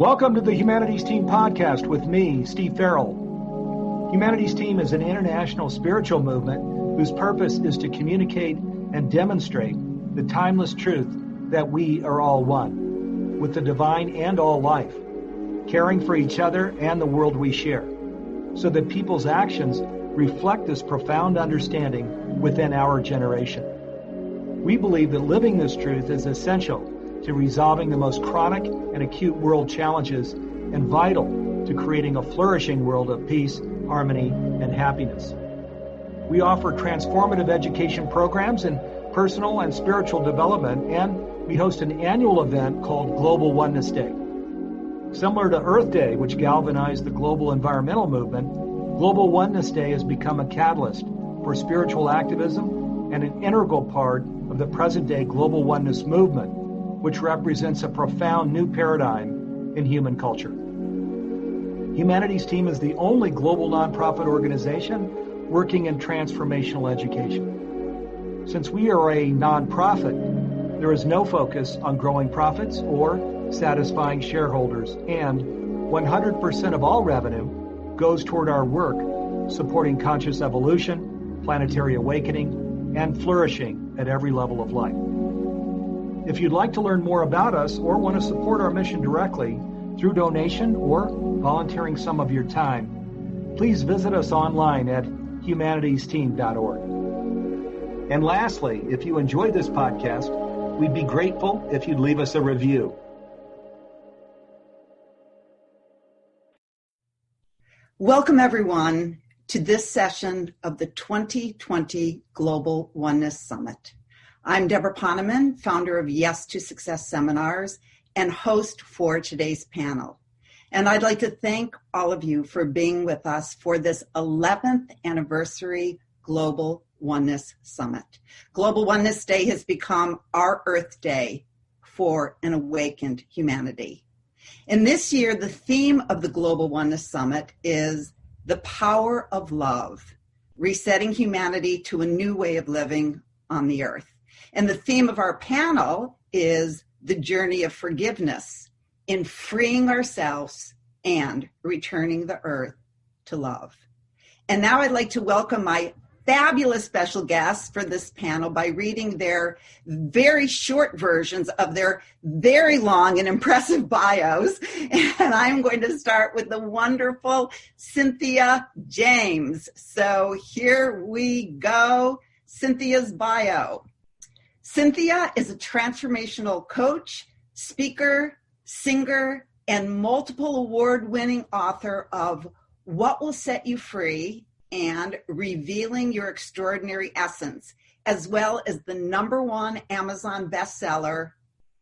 Welcome to the Humanities Team podcast with me, Steve Farrell. Humanities Team is an international spiritual movement whose purpose is to communicate and demonstrate the timeless truth that we are all one, with the divine and all life, caring for each other and the world we share, so that people's actions reflect this profound understanding within our generation. We believe that living this truth is essential to resolving the most chronic and acute world challenges and vital to creating a flourishing world of peace, harmony, and happiness. We offer transformative education programs in personal and spiritual development, and we host an annual event called Global Oneness Day. Similar to Earth Day, which galvanized the global environmental movement, Global Oneness Day has become a catalyst for spiritual activism and an integral part of the present-day global oneness movement, which represents a profound new paradigm in human culture. Humanities Team is the only global nonprofit organization working in transformational education. Since we are a nonprofit, there is no focus on growing profits or satisfying shareholders, and 100% of all revenue goes toward our work supporting conscious evolution, planetary awakening, and flourishing at every level of life. If you'd like to learn more about us or want to support our mission directly through donation or volunteering some of your time, please visit us online at humanitiesteam.org. And lastly, if you enjoyed this podcast, we'd be grateful if you'd leave us a review. Welcome, everyone, to this session of the 2020 Global Oneness Summit. I'm Debra Poneman, founder of Yes to Success Seminars and host for today's panel. And I'd like to thank all of you for being with us for this 11th anniversary Global Oneness Summit. Global Oneness Day has become our Earth Day for an awakened humanity. And this year, the theme of the Global Oneness Summit is the power of love, resetting humanity to a new way of living on the earth. And the theme of our panel is the journey of forgiveness in freeing ourselves and returning the earth to love. And now I'd like to welcome my fabulous special guests for this panel by reading their very short versions of their very long and impressive bios. And I'm going to start with the wonderful Cynthia James. So here we go. Cynthia's bio. Cynthia is a transformational coach, speaker, singer, and multiple award-winning author of What Will Set You Free and Revealing Your Extraordinary Essence, as well as the #1 Amazon bestseller,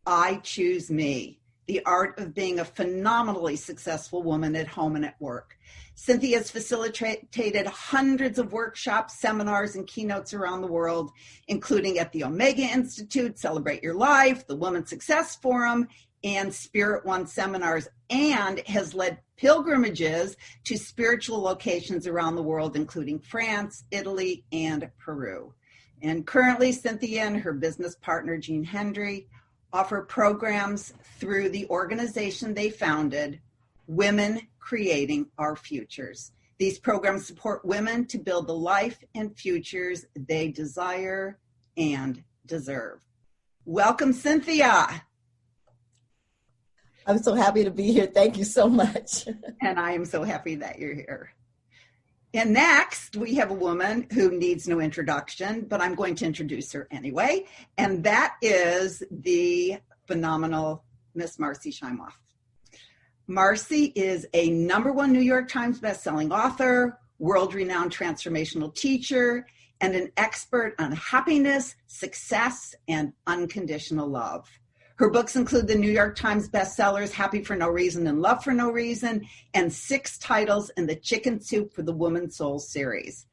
I Choose Me, The Art of Being a Phenomenally Successful Woman at Home and at Work. Cynthia has facilitated hundreds of workshops, seminars, and keynotes around the world, including at the Omega Institute, Celebrate Your Life, the Women's Success Forum, and Spirit One seminars, and has led pilgrimages to spiritual locations around the world, including France, Italy, and Peru. And currently, Cynthia and her business partner, Jean Hendry, offer programs through the organization they founded, Women Creating Our Futures. These programs support women to build the life and futures they desire and deserve. Welcome, Cynthia. I'm so happy to be here. Thank you so much. And I am so happy that you're here. And next, we have a woman who needs no introduction, but I'm going to introduce her anyway. And that is the phenomenal Miss Marcy Shimoff. Marcy is a #1 New York Times bestselling author, world-renowned transformational teacher, and an expert on happiness, success, and unconditional love. Her books include the New York Times bestsellers Happy for No Reason and Love for No Reason, and 6 titles in the Chicken Soup for the Woman Soul series.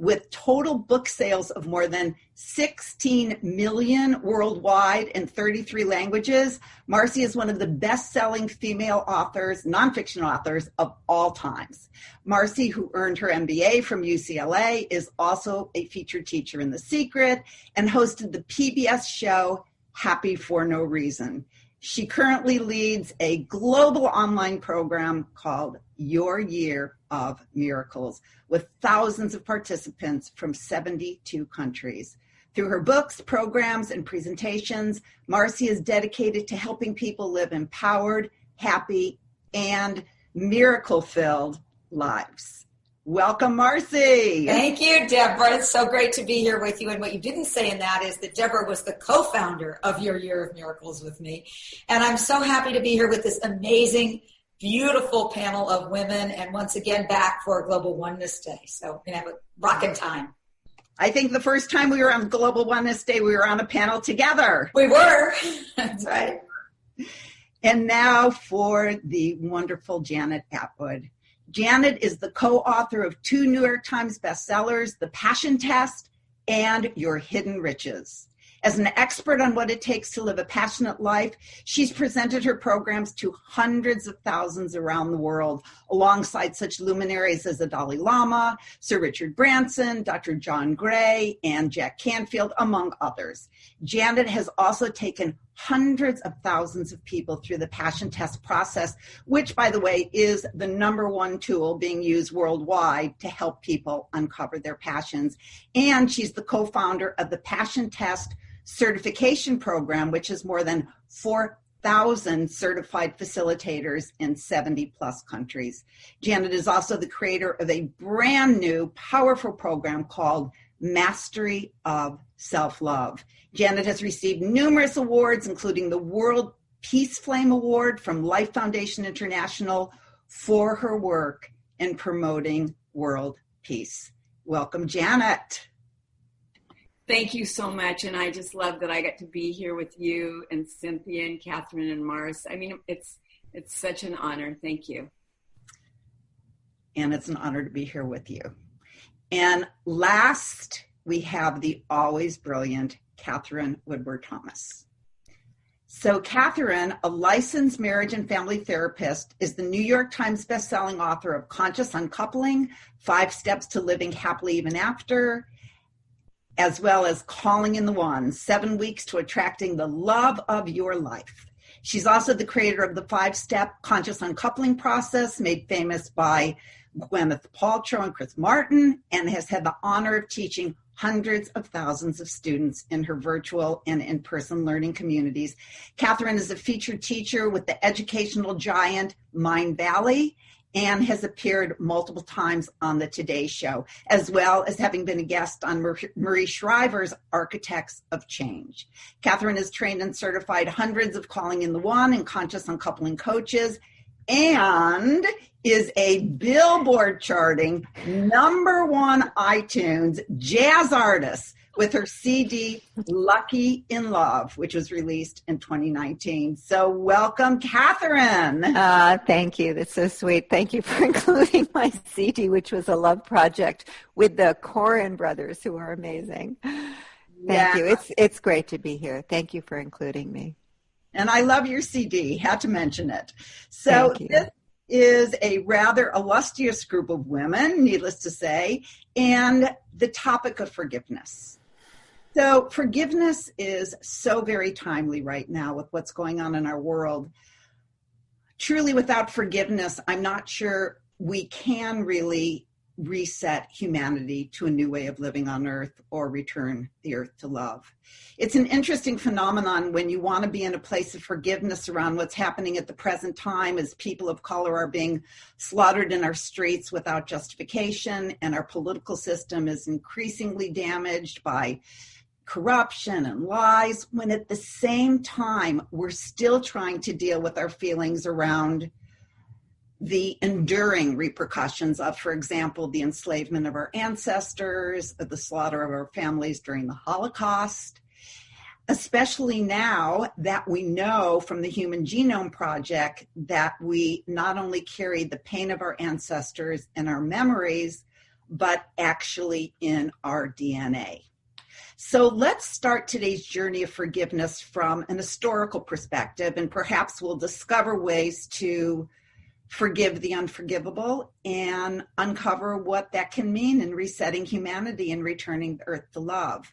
With total book sales of more than 16 million worldwide in 33 languages, Marcy is one of the best-selling female authors, nonfiction authors of all times. Marcy, who earned her MBA from UCLA, is also a featured teacher in The Secret and hosted the PBS show Happy for No Reason. She currently leads a global online program called Your Year of Miracles with thousands of participants from 72 countries. Through her books, programs, and presentations, Marcy is dedicated to helping people live empowered, happy, and miracle-filled lives. Welcome, Marcy. Thank you, Debra. It's so great to be here with you. And what you didn't say in that is that Debra was the co-founder of Your Year of Miracles with me. And I'm so happy to be here with this amazing, beautiful panel of women. And once again, back for Global Oneness Day. So we're going to have a rocking time. I think the first time we were on Global Oneness Day, we were on a panel together. We were. That's right. And now for the wonderful Janet Atwood. Janet is the co-author of 2 New York Times bestsellers, The Passion Test and Your Hidden Riches. As an expert on what it takes to live a passionate life, she's presented her programs to hundreds of thousands around the world, alongside such luminaries as the Dalai Lama, Sir Richard Branson, Dr. John Gray, and Jack Canfield, among others. Janet has also taken hundreds of thousands of people through the Passion Test process, which, by the way, is the #1 tool being used worldwide to help people uncover their passions. And she's the co-founder of the Passion Test certification program, which has more than 4,000 certified facilitators in 70 plus countries. Janet is also the creator of a brand new powerful program called Mastery of Self-Love. Janet has received numerous awards, including the World Peace Flame Award from Life Foundation International for her work in promoting world peace. Welcome, Janet. Thank you so much, and I just love that I got to be here with you and Cynthia and Katherine and Marcy. I mean, it's such an honor. Thank you. And it's an honor to be here with you. And last, we have the always brilliant Katherine Woodward Thomas. So Katherine, a licensed marriage and family therapist, is the New York Times bestselling author of Conscious Uncoupling, 5 Steps to Living Happily Even After, as well as Calling in the One, 7 Weeks to Attracting the Love of Your Life. She's also the creator of the 5-step conscious uncoupling process, made famous by Gwyneth Paltrow and Chris Martin, and has had the honor of teaching hundreds of thousands of students in her virtual and in-person learning communities. Katherine is a featured teacher with the educational giant Mindvalley and has appeared multiple times on the Today Show, as well as having been a guest on Marie Shriver's Architects of Change. Katherine has trained and certified hundreds of Calling in the One and conscious uncoupling coaches, and is a Billboard charting #1 iTunes jazz artist with her CD Lucky in Love, which was released in 2019. So welcome, Katherine. Thank you. That's so sweet. Thank you for including my CD, which was a love project with the Corin brothers, who are amazing. Thank you. It's great to be here. Thank you for including me. And I love your CD. Had to mention it. So this is a rather illustrious group of women, needless to say, and the topic of forgiveness. So forgiveness is so very timely right now with what's going on in our world. Truly, without forgiveness, I'm not sure we can really reset humanity to a new way of living on earth or return the earth to love. It's an interesting phenomenon when you want to be in a place of forgiveness around what's happening at the present time as people of color are being slaughtered in our streets without justification, and our political system is increasingly damaged by corruption and lies, when at the same time we're still trying to deal with our feelings around the enduring repercussions of, for example, the enslavement of our ancestors, of the slaughter of our families during the Holocaust, especially now that we know from the Human Genome Project that we not only carry the pain of our ancestors in our memories, but actually in our DNA. So let's start today's journey of forgiveness from an historical perspective, and perhaps we'll discover ways to forgive the unforgivable and uncover what that can mean in resetting humanity and returning the earth to love.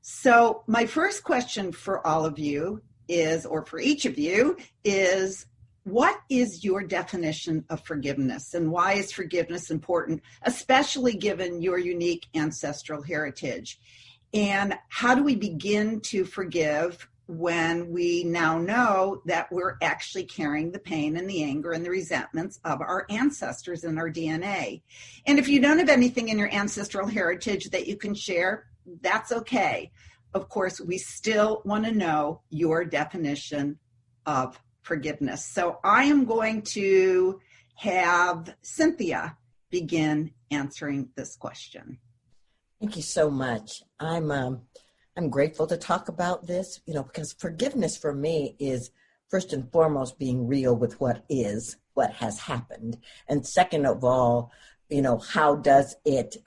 So my first question for all of you is, or for each of you, is what is your definition of forgiveness, and why is forgiveness important, especially given your unique ancestral heritage? And how do we begin to forgive when we now know that we're actually carrying the pain and the anger and the resentments of our ancestors in our DNA? And if you don't have anything in your ancestral heritage that you can share, that's okay. Of course, we still want to know your definition of forgiveness. So I am going to have Cynthia begin answering this question. Thank you so much. I'm grateful to talk about this, because forgiveness for me is first and foremost being real with what has happened. And second of all, how does it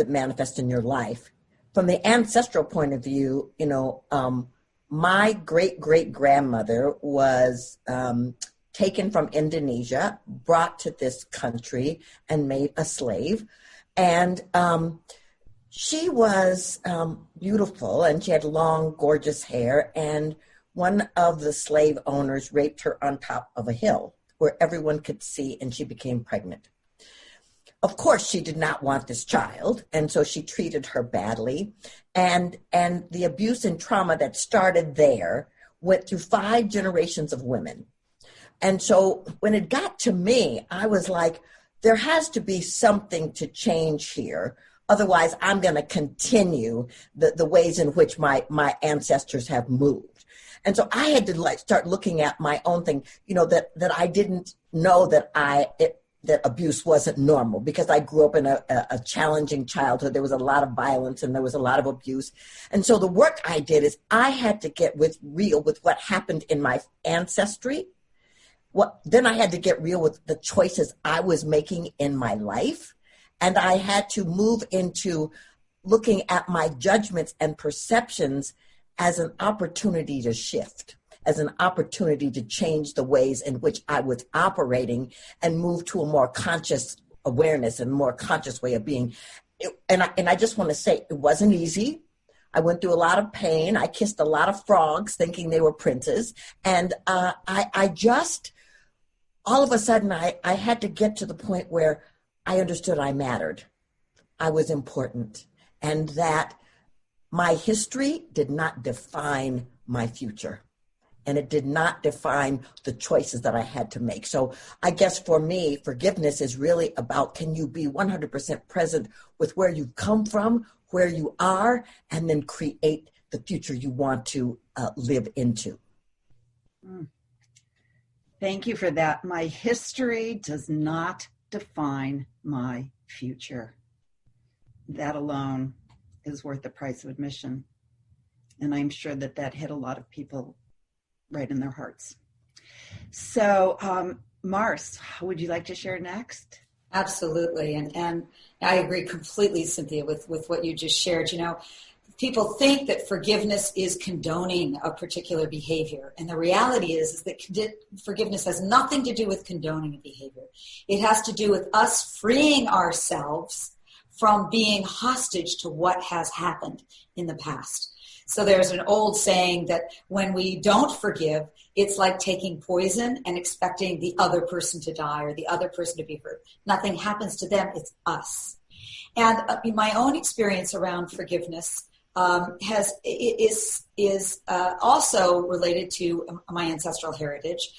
manifest in your life? From the ancestral point of view, my great-great-grandmother was taken from Indonesia, brought to this country, and made a slave. And she was beautiful, and she had long, gorgeous hair. And one of the slave owners raped her on top of a hill where everyone could see, and she became pregnant. Of course, she did not want this child, and so she treated her badly. And the abuse and trauma that started there went through 5 generations of women. And so when it got to me, I was like, there has to be something to change here. Otherwise, I'm going to continue the ways in which my ancestors have moved. And so I had to start looking at my own thing, that I didn't know that abuse wasn't normal, because I grew up in a challenging childhood. There was a lot of violence and there was a lot of abuse. And so the work I did is I had to get real with what happened in my ancestry. Then I had to get real with the choices I was making in my life. And I had to move into looking at my judgments and perceptions as an opportunity to shift, as an opportunity to change the ways in which I was operating and move to a more conscious awareness and more conscious way of being. And I just want to say, it wasn't easy. I went through a lot of pain. I kissed a lot of frogs thinking they were princes. And I just, all of a sudden, I had to get to the point where I understood I mattered. I was important. And that my history did not define my future. And it did not define the choices that I had to make. So I guess for me, forgiveness is really about, can you be 100% present with where you've come from, where you are, and then create the future you want to live into. Thank you for that. My history does not define my future. That alone is worth the price of admission. And I'm sure that hit a lot of people right in their hearts. So, Marcy, would you like to share next? Absolutely. And I agree completely, Cynthia, with what you just shared. People think that forgiveness is condoning a particular behavior. And the reality is that forgiveness has nothing to do with condoning a behavior. It has to do with us freeing ourselves from being hostage to what has happened in the past. So there's an old saying that when we don't forgive, it's like taking poison and expecting the other person to die or the other person to be hurt. Nothing happens to them, it's us. And my own experience around forgiveness is also related to my ancestral heritage.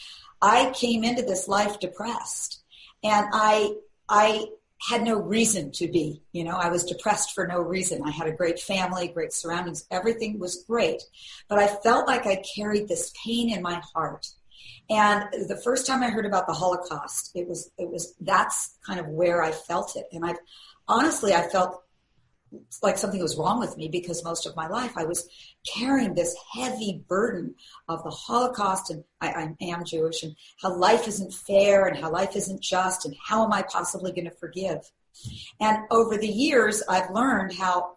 I came into this life depressed, and I had no reason to be. I was depressed for no reason. I had a great family, great surroundings. Everything was great. But I felt like I carried this pain in my heart. And the first time I heard about the Holocaust, that's kind of where I felt it. And I felt like something was wrong with me, because most of my life I was carrying this heavy burden of the Holocaust, and I am Jewish, and how life isn't fair and how life isn't just, and how am I possibly going to forgive? And over the years, I've learned how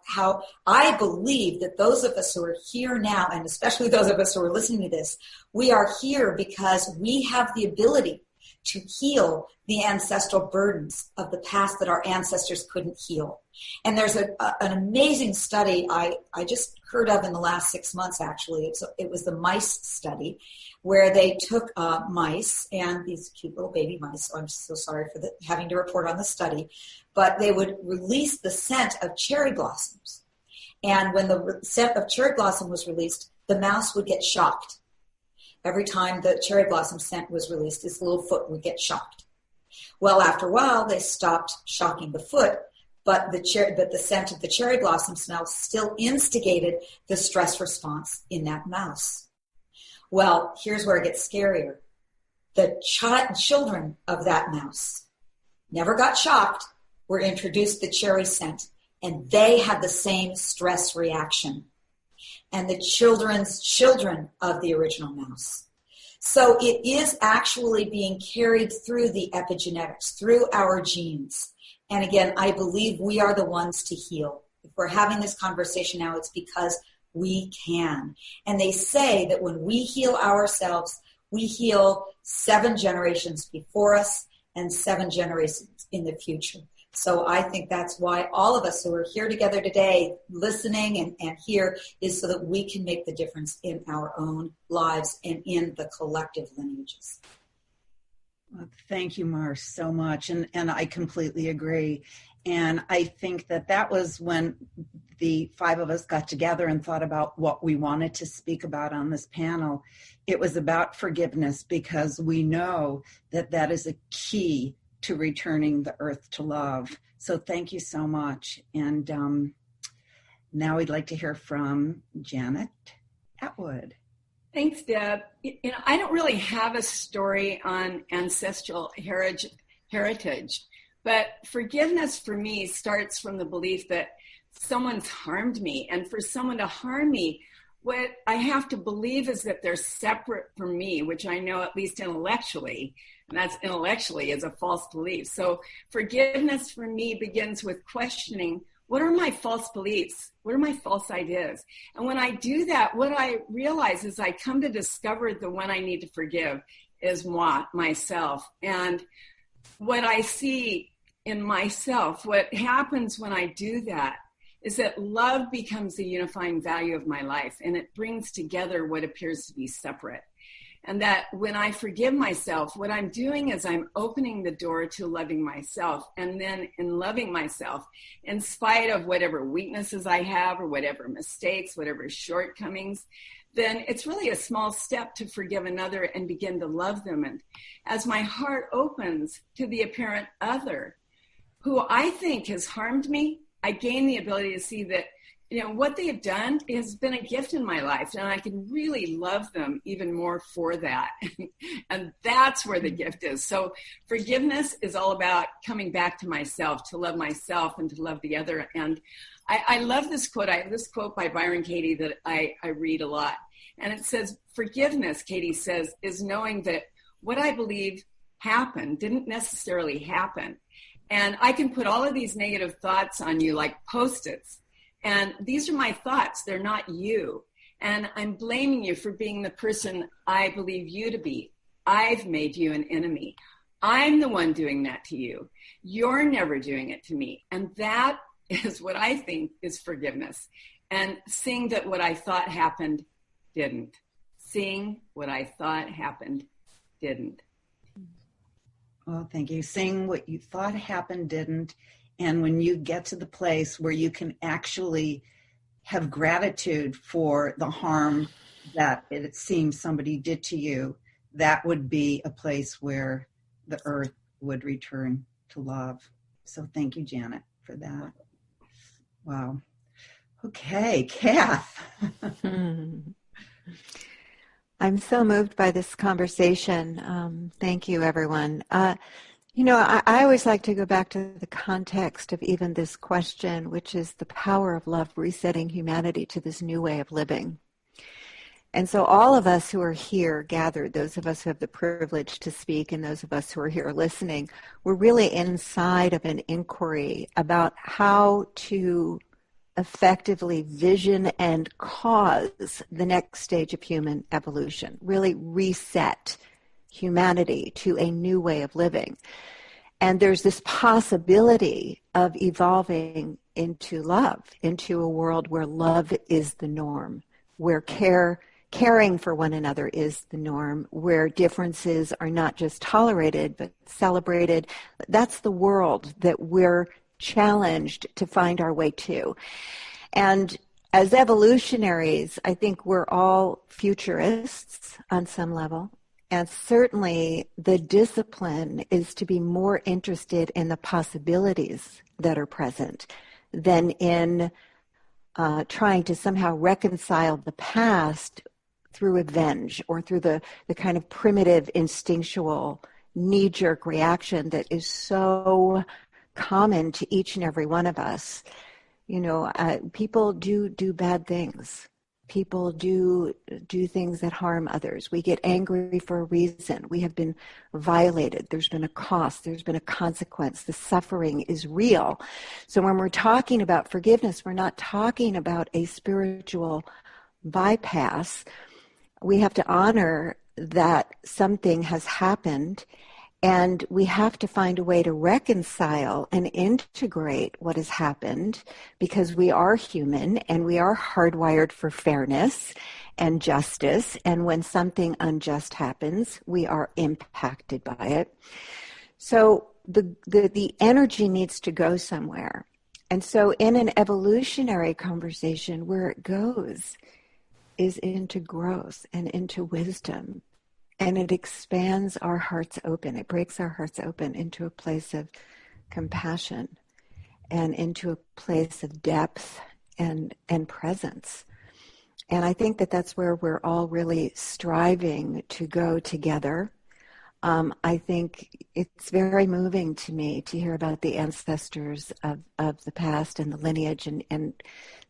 I believe that those of us who are here now, and especially those of us who are listening to this, we are here because we have the ability to heal the ancestral burdens of the past that our ancestors couldn't heal. And there's an amazing study I just heard of in the last 6 months, actually. It was the mice study, where they took mice, and these cute little baby mice, so I'm so sorry for having to report on the study, but they would release the scent of cherry blossoms. And when the scent of cherry blossom was released, the mouse would get shocked. Every time the cherry blossom scent was released, his little foot would get shocked. Well, after a while, they stopped shocking the foot, but the scent of the cherry blossom smell still instigated the stress response in that mouse. Well, here's where it gets scarier. The children of that mouse never got shocked, were introduced the cherry scent, and they had the same stress reaction. And the children's children of the original mouse. So it is actually being carried through the epigenetics, through our genes. And again, I believe we are the ones to heal. If we're having this conversation now, it's because we can. And they say that when we heal ourselves, we heal 7 generations before us and 7 generations in the future. So I think that's why all of us who are here together today, listening and here, is so that we can make the difference in our own lives and in the collective lineages. Well, thank you, Marcy, so much. And I completely agree. And I think that was when the 5 of us got together and thought about what we wanted to speak about on this panel. It was about forgiveness, because we know that is a key to returning the earth to love. So thank you so much. And now we'd like to hear from Janet Atwood. Thanks, Deb. I don't really have a story on ancestral heritage, but forgiveness for me starts from the belief that someone's harmed me. And for someone to harm me, what I have to believe is that they're separate from me, which I know at least intellectually, and that's intellectually is a false belief. So forgiveness for me begins with questioning, what are my false beliefs? What are my false ideas? And when I do that, what I realize is I come to discover the one I need to forgive is myself. And what I see in myself, what happens when I do that is that love becomes the unifying value of my life, and it brings together what appears to be separate. And that when I forgive myself, what I'm doing is I'm opening the door to loving myself. And then in loving myself, in spite of whatever weaknesses I have or whatever mistakes, whatever shortcomings, then it's really a small step to forgive another and begin to love them. And as my heart opens to the apparent other, who I think has harmed me, I gain the ability to see that what they have done has been a gift in my life, and I can really love them even more for that. And that's where the gift is. So forgiveness is all about coming back to myself, to love myself and to love the other. And I love this quote. I have this quote by Byron Katie that I read a lot. And it says, forgiveness, Katie says, is knowing that what I believe happened didn't necessarily happen. And I can put all of these negative thoughts on you like Post-its. And these are my thoughts. They're not you. And I'm blaming you for being the person I believe you to be. I've made you an enemy. I'm the one doing that to you. You're never doing it to me. And that is what I think is forgiveness. And seeing that what I thought happened didn't. Seeing what I thought happened didn't. Well, thank you. Seeing what you thought happened didn't. And when you get to the place where you can actually have gratitude for the harm that it seems somebody did to you, that would be a place where the earth would return to love. So thank you, Janet, for that. Wow. Okay, Kath. I'm so moved by this conversation. Thank you, everyone. I always like to go back to the context of even this question, which is the power of love resetting humanity to this new way of living. And so all of us who are here gathered, those of us who have the privilege to speak and those of us who are here listening, we're really inside of an inquiry about how to effectively vision and cause the next stage of human evolution, really reset humanity to a new way of living. And there's this possibility of evolving into love, into a world where love is the norm, where caring for one another is the norm, where differences are not just tolerated but celebrated. That's the world that we're challenged to find our way to. And as evolutionaries, I think we're all futurists on some level. And certainly the discipline is to be more interested in the possibilities that are present than in trying to somehow reconcile the past through revenge or through the kind of primitive, instinctual, knee-jerk reaction that is so common to each and every one of us. You know, people do bad things. People do things that harm others. We get angry for a reason. We have been violated. There's been a cost. There's been a consequence. The suffering is real. So when we're talking about forgiveness, we're not talking about a spiritual bypass. We have to honor that something has happened, and we have to find a way to reconcile and integrate what has happened, because we are human and we are hardwired for fairness and justice. And when something unjust happens, we are impacted by it. So the energy needs to go somewhere. And so in an evolutionary conversation, where it goes is into growth and into wisdom. And it expands our hearts open. It breaks our hearts open into a place of compassion and into a place of depth and presence. And I think that that's where we're all really striving to go together. I think it's very moving to me to hear about the ancestors of the past and the lineage. And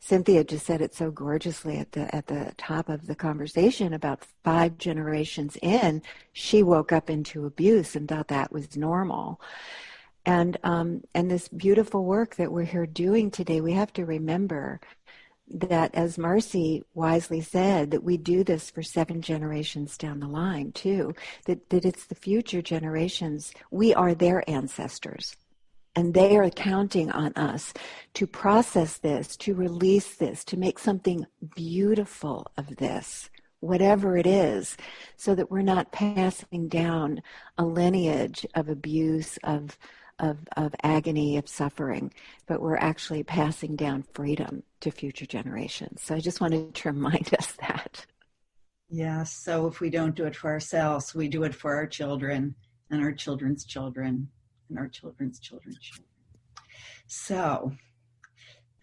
Cynthia just said it so gorgeously at the top of the conversation. About 5 generations in, she woke up into abuse and thought that was normal. And this beautiful work that we're here doing today, we have to remember that, as Marcy wisely said, that we do this for 7 generations down the line too, that it's the future generations. We are their ancestors, and they are counting on us to process this, to release this, to make something beautiful of this, whatever it is, so that we're not passing down a lineage of abuse, of agony, of suffering, but we're actually passing down freedom to future generations. So I just wanted to remind us that. Yes, so if we don't do it for ourselves, we do it for our children and our children's children and our children's children's children. So,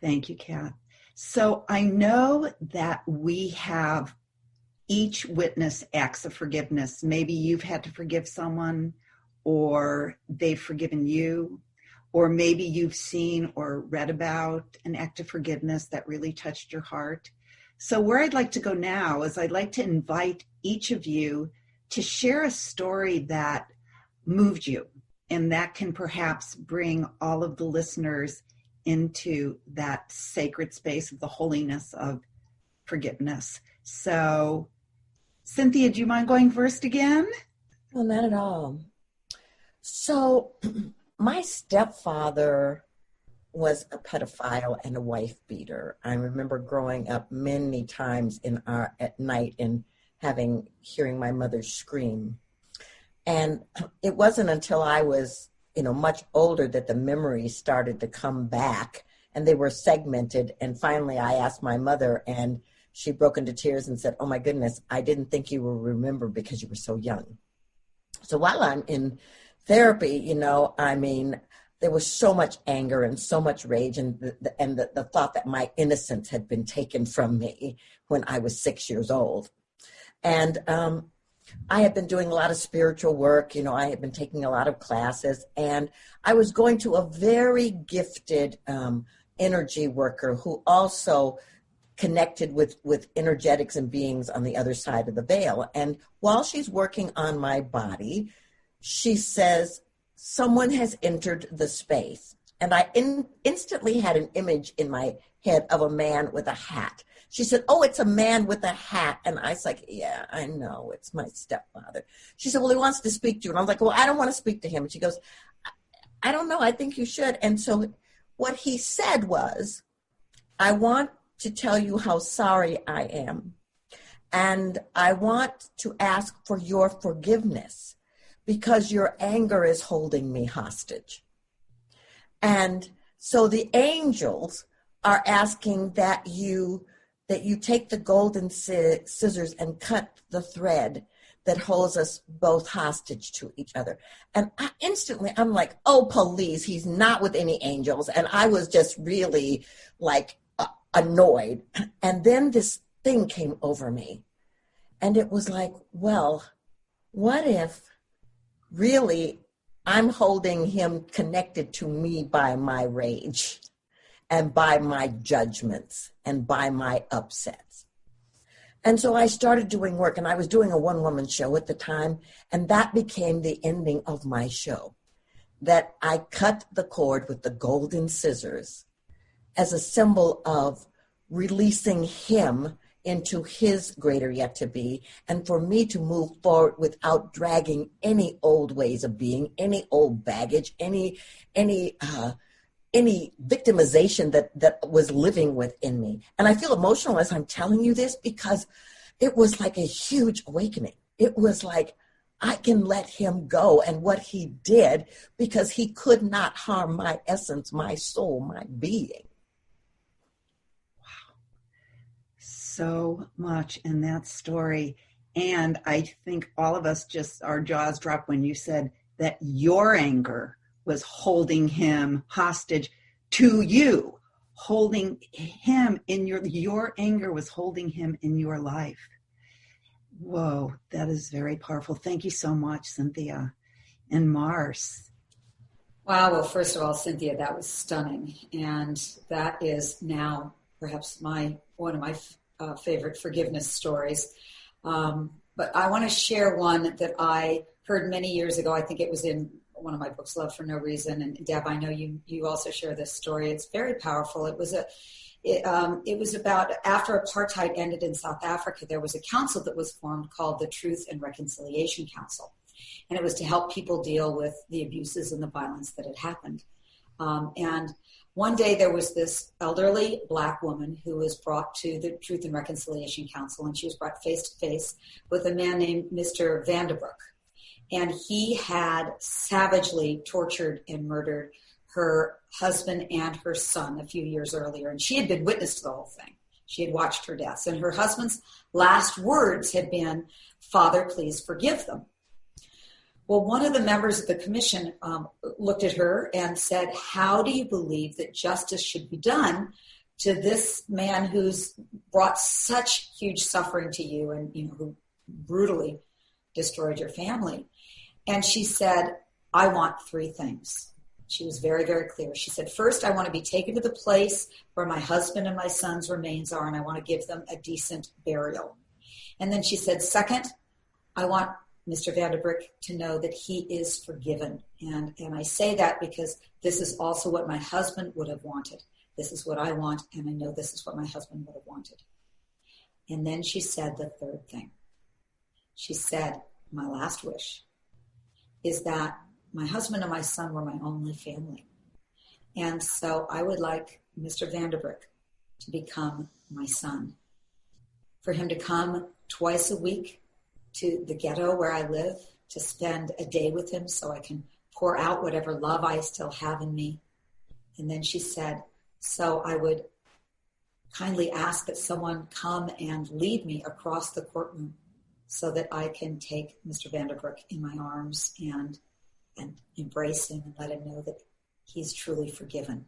thank you, Kat. So I know that we have each witness acts of forgiveness. Maybe you've had to forgive someone, or they've forgiven you, or maybe you've seen or read about an act of forgiveness that really touched your heart. So where I'd like to go now is I'd like to invite each of you to share a story that moved you, and that can perhaps bring all of the listeners into that sacred space of the holiness of forgiveness. So, Cynthia, do you mind going first again? Well, not at all. So my stepfather was a pedophile and a wife beater. I remember growing up many times at night and hearing my mother scream. And it wasn't until I was, much older that the memories started to come back, and they were segmented. And finally I asked my mother, and she broke into tears and said, "Oh my goodness, I didn't think you would remember because you were so young." So while I'm in therapy, there was so much anger and so much rage, and the thought that my innocence had been taken from me when I was 6 years old. And I had been doing a lot of spiritual work. I had been taking a lot of classes, and I was going to a very gifted energy worker who also connected with energetics and beings on the other side of the veil. And while she's working on my body, she says, "Someone has entered the space." And I instantly had an image in my head of a man with a hat. She said, "Oh, it's a man with a hat." And I was like, "Yeah, I know. It's my stepfather." She said, "Well, he wants to speak to you." And I was like, "Well, I don't want to speak to him." And she goes, "I don't know. I think you should." And so what he said was, I want to tell you how sorry I am. And I want to ask for your forgiveness because your anger is holding me hostage. And so the angels are asking that you take the golden scissors and cut the thread that holds us both hostage to each other. And I'm like, oh, police, he's not with any angels. And I was just really like annoyed. And then this thing came over me. And it was like, well, what if really I'm holding him connected to me by my rage and by my judgments and by my upsets? And so I started doing work, and I was doing a one-woman show at the time, and that became the ending of my show, that I cut the cord with the golden scissors as a symbol of releasing him into his greater yet to be, and for me to move forward without dragging any old ways of being, any old baggage, any victimization that was living within me. And I feel emotional as I'm telling you this because it was like a huge awakening. It was like, I can let him go and what he did because he could not harm my essence, my soul, my being. So much in that story. And I think all of us just, our jaws dropped when you said that your anger was holding him hostage to you, holding him in your anger was holding him in your life. Whoa, that is very powerful. Thank you so much, Cynthia. And Marcy. Wow, well, first of all, Cynthia, that was stunning. And that is now perhaps one of my favorite forgiveness stories. But I want to share one that I heard many years ago. I think it was in one of my books, Love for No Reason. And Deb, I know you also share this story. It's very powerful. It was about after apartheid ended in South Africa, there was a council that was formed called the Truth and Reconciliation Council. And it was to help people deal with the abuses and the violence that had happened. And one day there was this elderly Black woman who was brought to the Truth and Reconciliation Council, and she was brought face to face with a man named Mr. Vanderbroek. And he had savagely tortured and murdered her husband and her son a few years earlier. And she had been witness to the whole thing. She had watched her deaths. And her husband's last words had been, "Father, please forgive them." Well, one of the members of the commission looked at her and said, "How do you believe that justice should be done to this man who's brought such huge suffering to you and who brutally destroyed your family?" And she said, "I want three things." She was very, very clear. She said, "First, I want to be taken to the place where my husband and my son's remains are, and I want to give them a decent burial." And then she said, "Second, I want Mr. Vanderbroek to know that he is forgiven." And I say that because this is also what my husband would have wanted. This is what I want, and I know this is what my husband would have wanted. And then she said the third thing. She said, "My last wish is that my husband and my son were my only family. And so I would like Mr. Vanderbroek to become my son, for him to come twice a week to the ghetto where I live, to spend a day with him so I can pour out whatever love I still have in me." And then she said, "So I would kindly ask that someone come and lead me across the courtroom so that I can take Mr. Vanderbroek in my arms and embrace him and let him know that he's truly forgiven."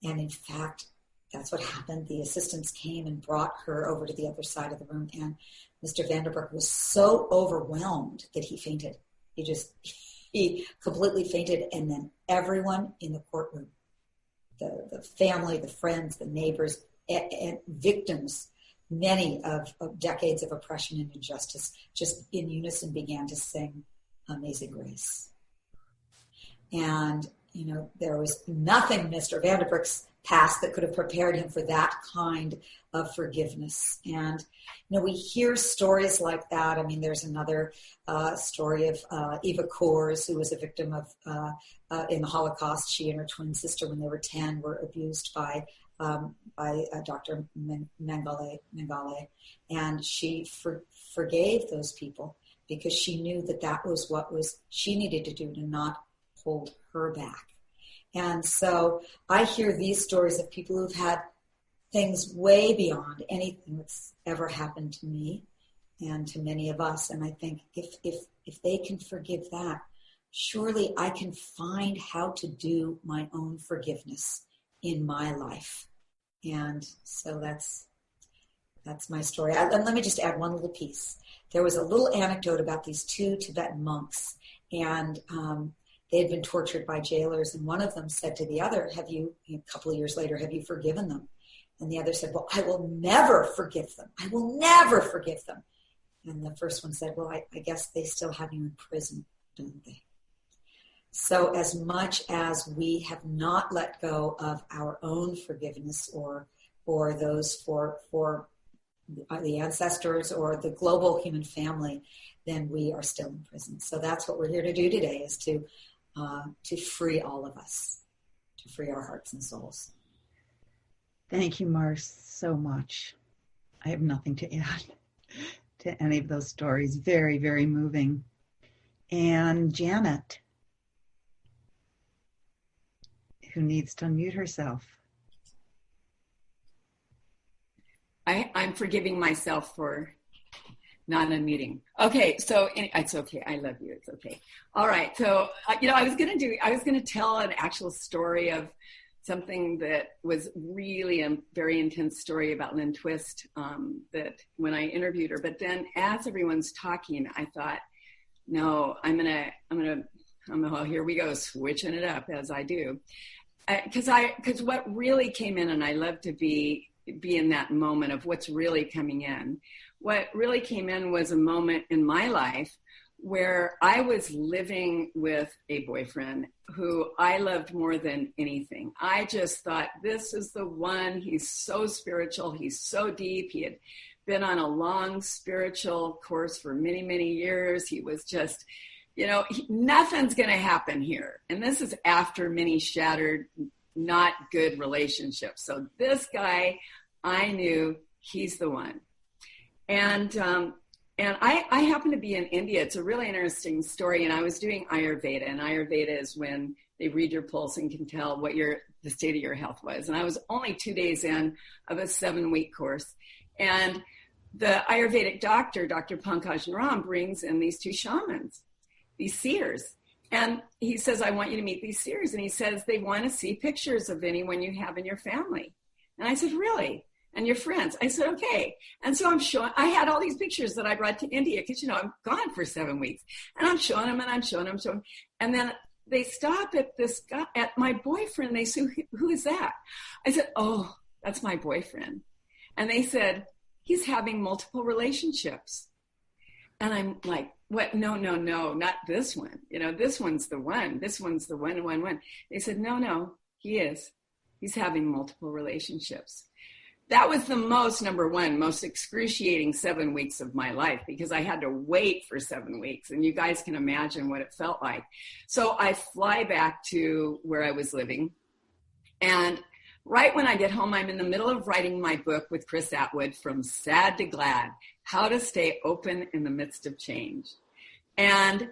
And in fact, that's what happened. The assistants came and brought her over to the other side of the room, and Mr. Vanderbroek was so overwhelmed that he fainted. He completely fainted, and then everyone in the courtroom, the family, the friends, the neighbors, and victims, many of decades of oppression and injustice, just in unison began to sing Amazing Grace. And, there was nothing Mr. Vanderbroek's past that could have prepared him for that kind of forgiveness. And, we hear stories like that. I mean, there's another story of Eva Kors, who was a victim of, in the Holocaust. She and her twin sister, when they were 10, were abused by Dr. Mengele. And she forgave those people because she knew that was what she needed to do to not hold her back. And so I hear these stories of people who've had things way beyond anything that's ever happened to me and to many of us. And I think if they can forgive that, surely I can find how to do my own forgiveness in my life. And so that's my story. Let me just add one little piece. There was a little anecdote about these two Tibetan monks, and they had been tortured by jailers, and one of them said to the other, a couple of years later, have you forgiven them? And the other said, well, I will never forgive them. I will never forgive them. And the first one said, well, I guess they still have you in prison, don't they? So as much as we have not let go of our own forgiveness or those for the ancestors or the global human family, then we are still in prison. So that's what we're here to do today, is to free all of us, to free our hearts and souls. Thank you, Marcy, so much. I have nothing to add to any of those stories. Very, very moving. And Janet, who needs to unmute herself. I'm forgiving myself for not unmuting. Okay, so it's okay. I love you. It's okay. All right. So, I was going to tell an actual story of something that was really a very intense story about Lynn Twist, that when I interviewed her. But then as everyone's talking, I thought, no, well, here we go, switching it up as I do. Because what really came in, and I love to be in that moment of what's really coming in. What really came in was a moment in my life where I was living with a boyfriend who I loved more than anything. I just thought, this is the one. He's so spiritual. He's so deep. He had been on a long spiritual course for many, many years. He was just, nothing's going to happen here. And this is after many shattered, not good relationships. So this guy, I knew he's the one. And I happen to be in India. It's a really interesting story. And I was doing Ayurveda, and Ayurveda is when they read your pulse and can tell what the state of your health was. And I was only 2 days in of a 7-week course. And the Ayurvedic doctor, Dr. Pankaj Naram, brings in these two shamans, these seers. And he says, I want you to meet these seers. And he says, they want to see pictures of anyone you have in your family. And I said, really? And your friends? I said, okay. And so I had all these pictures that I brought to India because, I'm gone for 7 weeks. And I'm showing them and I'm showing them. And then they stop at this guy, at my boyfriend. They say, who is that? I said, oh, that's my boyfriend. And they said, he's having multiple relationships. And I'm like, what? No, not this one. This one's the one. This one's the one. They said, no, he is. He's having multiple relationships. That was the most excruciating 7 weeks of my life, because I had to wait for 7 weeks, and you guys can imagine what it felt like. So I fly back to where I was living, and right when I get home, I'm in the middle of writing my book with Chris Atwood, From Sad to Glad, How to Stay Open in the Midst of Change. And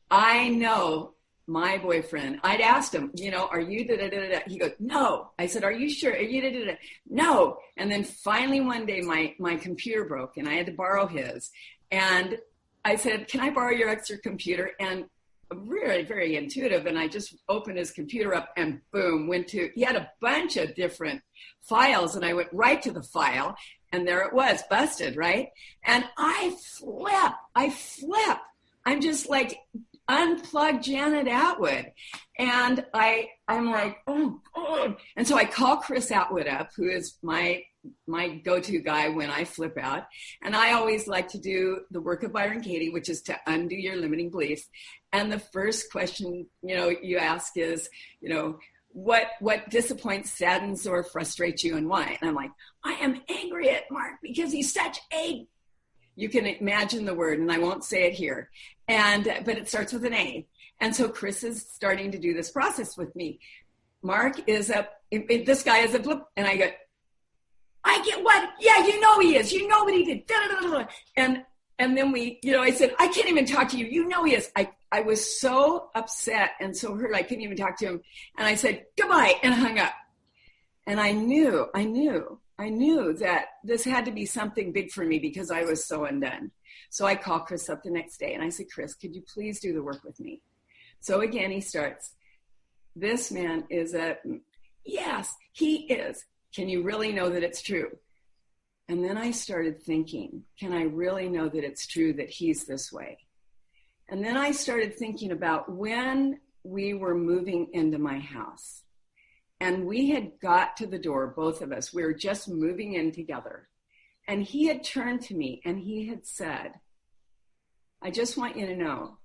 I know my boyfriend, I'd asked him, are you da-da-da-da? He goes, no. I said, are you sure? Are you da-da-da? No. And then finally one day my computer broke and I had to borrow his. And I said, can I borrow your extra computer? And really very intuitive. And I just opened his computer up and boom, he had a bunch of different files, and I went right to the file, and there it was, busted, right? And I flip. I'm just like, unplug Janet Atwood. And I'm like, oh. And so I call Chris Atwood up, who is my go-to guy when I flip out. And I always like to do the work of Byron Katie, which is to undo your limiting beliefs. And the first question, you ask is, what disappoints, saddens, or frustrates you and why? And I'm like, I am angry at Mark because he's such a, you can imagine the word, and I won't say it here. But it starts with an A. And so Chris is starting to do this process with me. Mark is this guy is a blip. And I go, I get what? Yeah, you know he is. You know what he did. Da, da, da, da. And then I said, I can't even talk to you. You know he is. I was so upset and so hurt I couldn't even talk to him. And I said, goodbye, and hung up. And I knew that this had to be something big for me because I was so undone. So I called Chris up the next day and I said, Chris, could you please do the work with me? So again, he starts, this man is yes, he is. Can you really know that it's true? And then I started thinking, can I really know that it's true that he's this way? And then I started thinking about when we were moving into my house and we had got to the door, both of us, we were just moving in together. And he had turned to me and he had said, I just want you to know,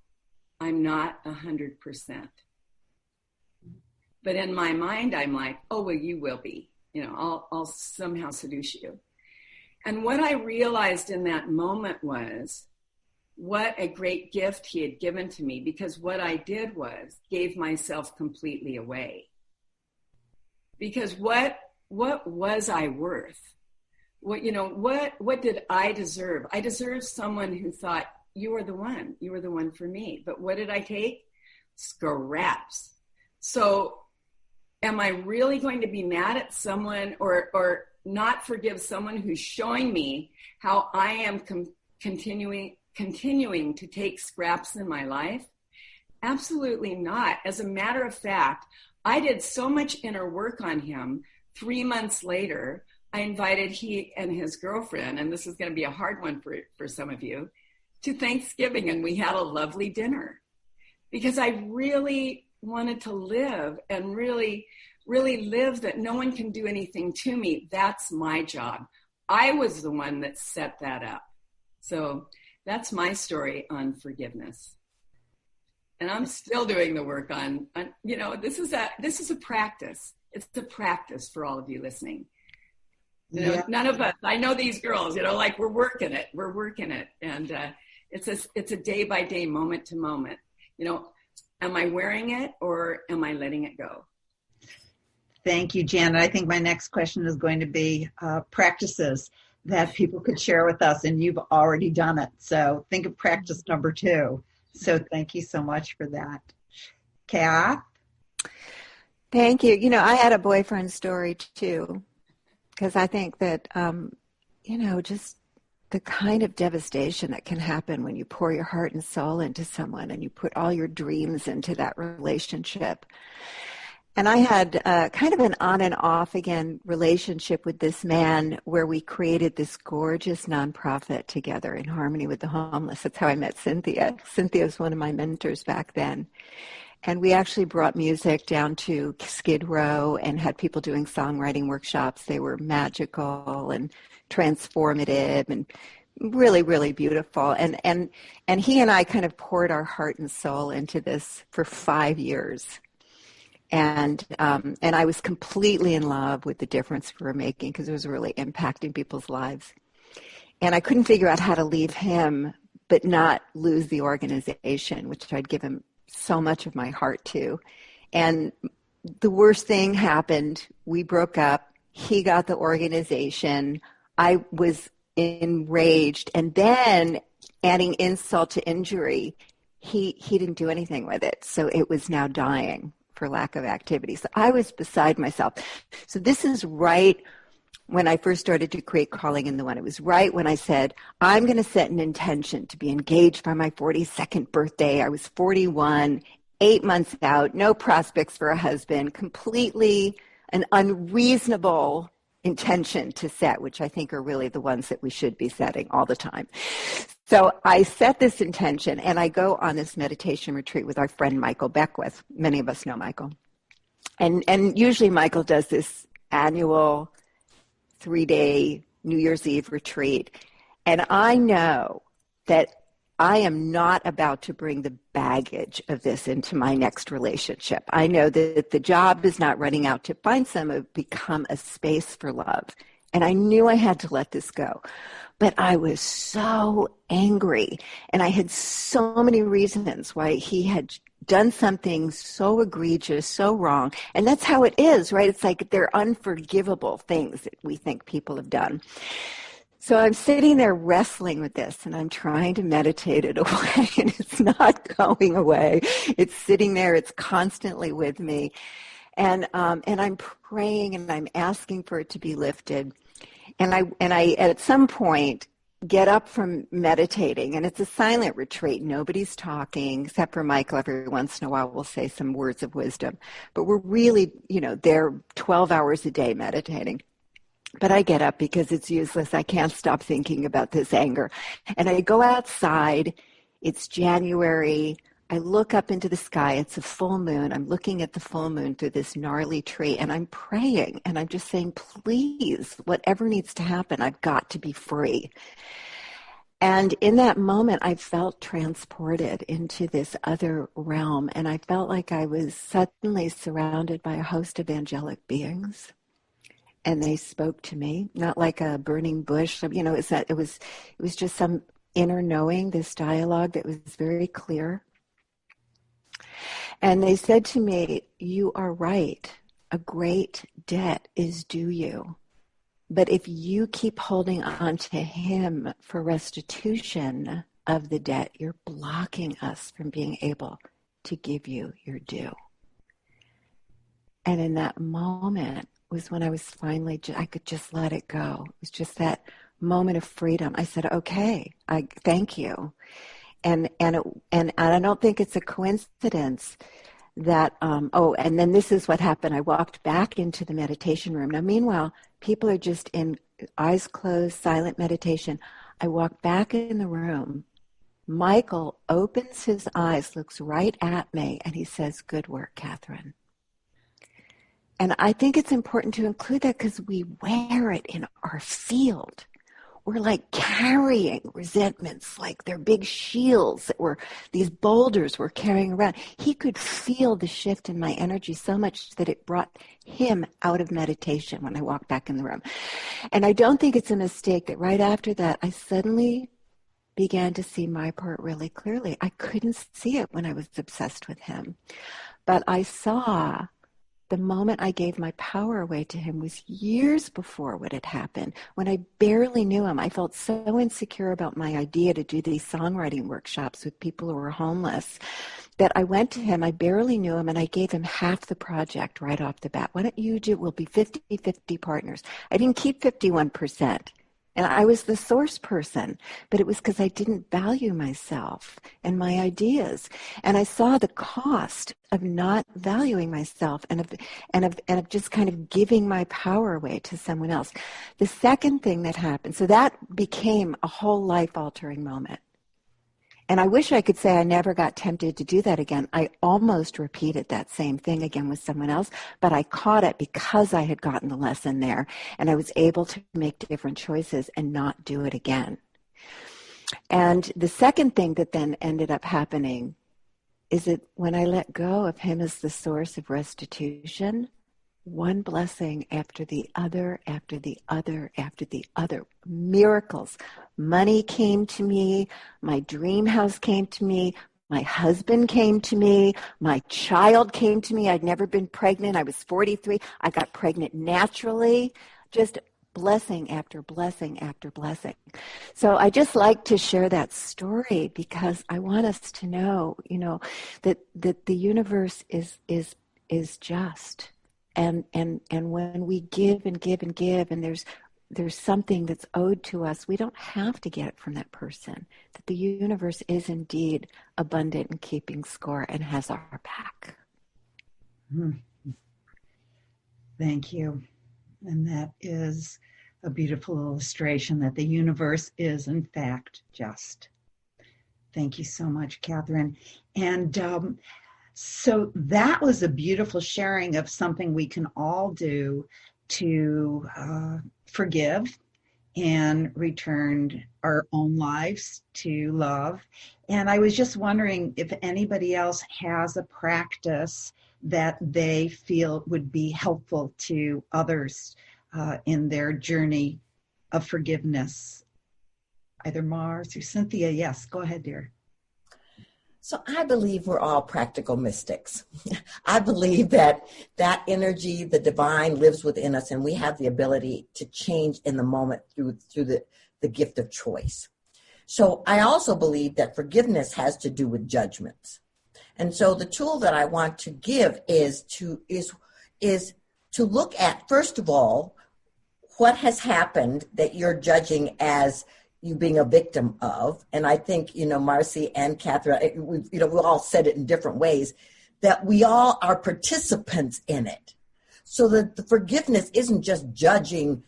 I'm not 100%. But in my mind, I'm like, oh, well, you will be. I'll somehow seduce you. And what I realized in that moment was what a great gift he had given to me, because what I did was gave myself completely away. Because what was I worth? What did I deserve? I deserved someone who thought, you are the one for me. But what did I take? Scraps. So am I really going to be mad at someone or not forgive someone who's showing me how I am continuing to take scraps in my life? Absolutely not. As a matter of fact, I did so much inner work on him. 3 months later, I invited he and his girlfriend, and this is going to be a hard one for some of you, to Thanksgiving, and we had a lovely dinner because I really wanted to live and really live that no one can do anything to me. That's my job. I was the one that set that up. So that's my story on forgiveness. And I'm still doing the work on this is a practice. It's a practice for all of you listening. None of us, I know these girls, like we're working it. And it's a day by day, moment to moment. Am I wearing it or am I letting it go? Thank you, Janet. I think my next question is going to be practices that people could share with us, and you've already done it. So think of practice number 2. So thank you so much for that. Kath? Thank you. I had a boyfriend story too, because I think that, just the kind of devastation that can happen when you pour your heart and soul into someone and you put all your dreams into that relationship. And I had kind of an on and off again relationship with this man where we created this gorgeous nonprofit together in harmony with the homeless. That's how I met Cynthia. Cynthia was one of my mentors back then. And we actually brought music down to Skid Row and had people doing songwriting workshops. They were magical and transformative and really, really beautiful. And he and I kind of poured our heart and soul into this for 5 years. And I was completely in love with the difference we were making because it was really impacting people's lives. And I couldn't figure out how to leave him but not lose the organization, which I'd given so much of my heart to. And the worst thing happened. We broke up. He got the organization. I was enraged. And then adding insult to injury, he didn't do anything with it. So it was now dying for lack of activity. So I was beside myself. So this is right when I first started to create Calling in the One. It was right when I said, I'm going to set an intention to be engaged by my 42nd birthday. I was 41, 8 months out, no prospects for a husband, completely an unreasonable intention to set, which I think are really the ones that we should be setting all the time. So I set this intention and I go on this meditation retreat with our friend Michael Beckwith. Many of us know Michael. And usually Michael does this annual 3-day New Year's Eve retreat. And I know that I am not about to bring the baggage of this into my next relationship. I know that the job is not running out to find someone to become a space for love. And I knew I had to let this go. But I was so angry, and I had so many reasons why he had done something so egregious, so wrong. And that's how it is, right? It's like they're unforgivable things that we think people have done. So I'm sitting there wrestling with this, and I'm trying to meditate it away, and it's not going away. It's sitting there. It's constantly with me. And I'm praying, and I'm asking for it to be lifted. And I at some point get up from meditating, and it's a silent retreat. Nobody's talking except for Michael. Every once in a while we'll say some words of wisdom. But we're really, there 12 hours a day meditating. But I get up because it's useless. I can't stop thinking about this anger. And I go outside. It's January. I look up into the sky. It's a full moon. I'm looking at the full moon through this gnarly tree, and I'm praying, and I'm just saying, please, whatever needs to happen, I've got to be free. And in that moment, I felt transported into this other realm, and I felt like I was suddenly surrounded by a host of angelic beings. And they spoke to me, not like a burning bush. It was just some inner knowing, this dialogue that was very clear. And they said to me, you are right. A great debt is due you. But if you keep holding on to him for restitution of the debt, you're blocking us from being able to give you your due. And in that moment was when I was finally, I could just let it go. It was just that moment of freedom. I said, okay, I thank you. And I don't think it's a coincidence that, and then this is what happened. I walked back into the meditation room. Now, meanwhile, people are just in eyes closed, silent meditation. I walk back in the room. Michael opens his eyes, looks right at me, and he says, good work, Katherine. And I think it's important to include that because we wear it in our field. We're like carrying resentments, like they're big shields that were these boulders we're carrying around. He could feel the shift in my energy so much that it brought him out of meditation when I walked back in the room. And I don't think it's a mistake that right after that, I suddenly began to see my part really clearly. I couldn't see it when I was obsessed with him. But I saw the moment I gave my power away to him was years before what had happened, when I barely knew him. I felt so insecure about my idea to do these songwriting workshops with people who were homeless that I went to him. I barely knew him, and I gave him half the project right off the bat. Why don't you do it? We'll be 50-50 partners. I didn't keep 51%. And I was the source person, but it was because I didn't value myself and my ideas. And I saw the cost of not valuing myself and of just kind of giving my power away to someone else. The second thing that happened, so that became a whole life-altering moment. And I wish I could say I never got tempted to do that again. I almost repeated that same thing again with someone else, but I caught it because I had gotten the lesson there, and I was able to make different choices and not do it again. And the second thing that then ended up happening is that when I let go of him as the source of restitution, one blessing after the other, after the other, after the other. Miracles. Money came to me. My dream house came to me. My husband came to me. My child came to me. I'd never been pregnant. I was 43. I got pregnant naturally. Just blessing after blessing after blessing. So I just like to share that story because I want us to know, that the universe is just. And when we give and give and give, and there's something that's owed to us, we don't have to get it from that person. That the universe is indeed abundant and keeping score and has our back. Thank you. And that is a beautiful illustration that the universe is, in fact, just. Thank you so much, Katherine. And so that was a beautiful sharing of something we can all do to forgive and returned our own lives to love. And I was just wondering if anybody else has a practice that they feel would be helpful to others in their journey of forgiveness. Either Mars or Cynthia. Yes, go ahead, dear. So I believe we're all practical mystics. I believe that energy, the divine, lives within us, and we have the ability to change in the moment through the gift of choice. So I also believe that forgiveness has to do with judgments. And so the tool that I want to give is to look at, first of all, what has happened that you're judging as you being a victim of. And I think, Marcy and Katherine, we all said it in different ways, that we all are participants in it. So that the forgiveness isn't just judging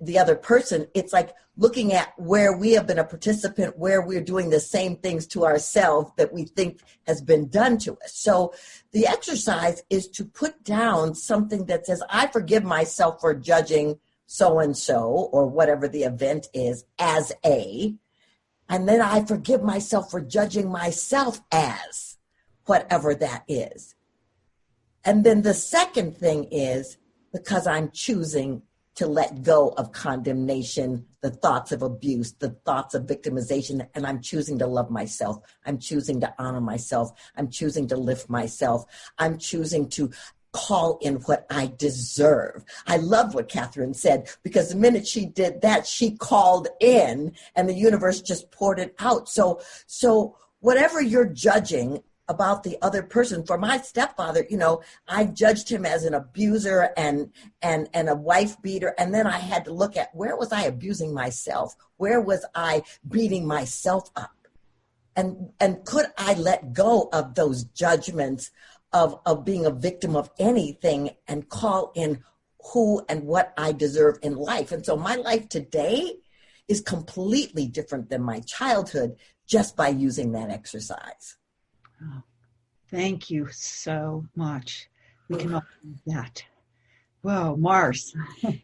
the other person. It's like looking at where we have been a participant, where we're doing the same things to ourselves that we think has been done to us. So the exercise is to put down something that says, I forgive myself for judging so-and-so or whatever the event is as and then I forgive myself for judging myself as whatever that is. And then the second thing is because I'm choosing to let go of condemnation, the thoughts of abuse, the thoughts of victimization, and I'm choosing to love myself. I'm choosing to honor myself. I'm choosing to lift myself. I'm choosing to call in what I deserve. I love what Katherine said, because the minute she did that, she called in and the universe just poured it out. So whatever you're judging about the other person, for my stepfather, I judged him as an abuser and a wife beater. And then I had to look at, where was I abusing myself? Where was I beating myself up? And could I let go of those judgments of being a victim of anything and call in who and what I deserve in life? And so my life today is completely different than my childhood just by using that exercise. Oh, thank you so much. We can all do that. Whoa, Mars.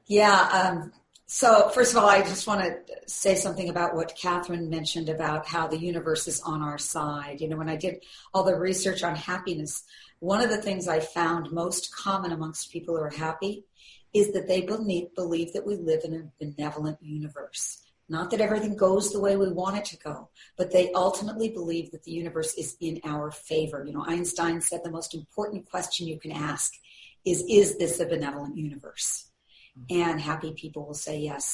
Yeah. So first of all, I just want to say something about what Katherine mentioned about how the universe is on our side. When I did all the research on happiness, one of the things I found most common amongst people who are happy is that they believe that we live in a benevolent universe. Not that everything goes the way we want it to go, but they ultimately believe that the universe is in our favor. Einstein said the most important question you can ask is this a benevolent universe? And happy people will say yes.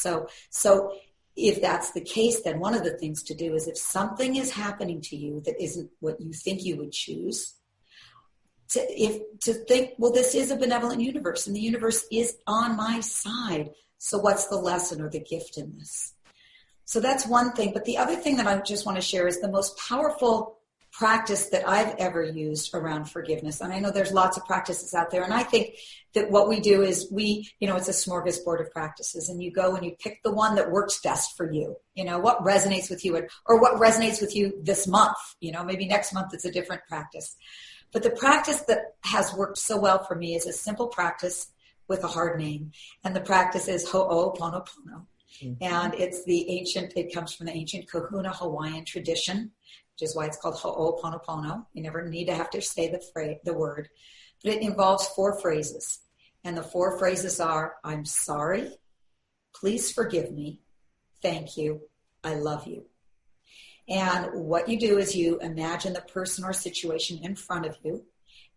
So if that's the case, then one of the things to do is, if something is happening to you that isn't what you think you would choose, to think, well, this is a benevolent universe and the universe is on my side. So what's the lesson or the gift in this? So that's one thing. But the other thing that I just want to share is the most powerful practice that I've ever used around forgiveness. And I know there's lots of practices out there. And I think that what we do is it's a smorgasbord of practices, and you go and you pick the one that works best for you. What resonates with you, or what resonates with you this month. Maybe next month it's a different practice. But the practice that has worked so well for me is a simple practice with a hard name. And the practice is Ho'oponopono. Mm-hmm. And it comes from the ancient Kahuna Hawaiian tradition, which is why it's called Ho'oponopono. You never need to have to say the word. But it involves 4 phrases. And the 4 phrases are, I'm sorry, please forgive me, thank you, I love you. And what you do is you imagine the person or situation in front of you,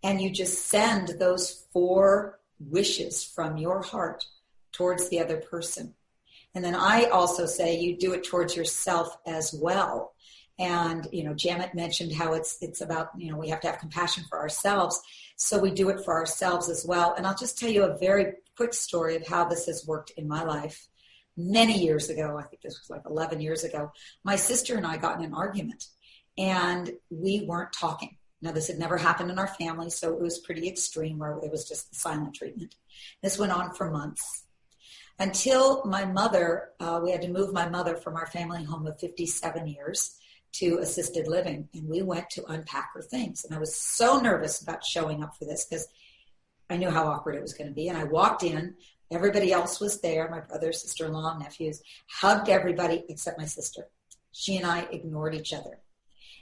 and you just send those 4 wishes from your heart towards the other person. And then I also say you do it towards yourself as well. And, Janet mentioned how it's about, we have to have compassion for ourselves. So we do it for ourselves as well. And I'll just tell you a very quick story of how this has worked in my life. Many years ago, I think this was like 11 years ago, my sister and I got in an argument, and we weren't talking. Now, this had never happened in our family, so it was pretty extreme, where it was just the silent treatment. This went on for months until my mother, we had to move my mother from our family home of 57 years to assisted living, and we went to unpack her things. And I was so nervous about showing up for this because I knew how awkward it was going to be. And I walked in. Everybody else was there, my brother, sister-in-law, nephews, hugged everybody except my sister. She and I ignored each other.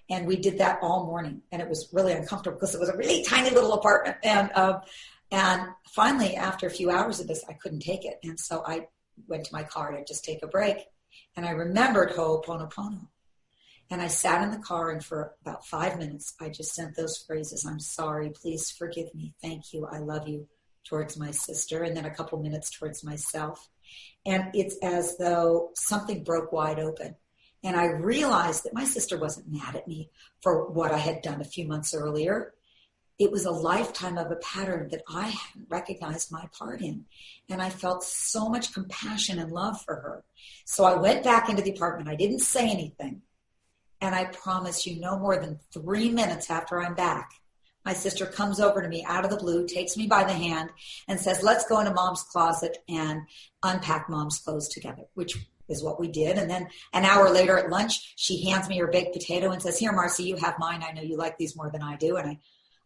And we did that all morning. And it was really uncomfortable because it was a really tiny little apartment. And finally, after a few hours of this, I couldn't take it. And so I went to my car to just take a break. And I remembered Ho'oponopono. And I sat in the car, and for about 5 minutes, I just sent those phrases, I'm sorry, please forgive me, thank you, I love you, towards my sister, and then a couple minutes towards myself. And it's as though something broke wide open. And I realized that my sister wasn't mad at me for what I had done a few months earlier. It was a lifetime of a pattern that I hadn't recognized my part in. And I felt so much compassion and love for her. So I went back into the apartment. I didn't say anything. And I promise you, no more than 3 minutes after I'm back, my sister comes over to me out of the blue, takes me by the hand, and says, let's go into Mom's closet and unpack Mom's clothes together, which is what we did. And then an hour later at lunch, she hands me her baked potato and says, here, Marcy, you have mine. I know you like these more than I do. And I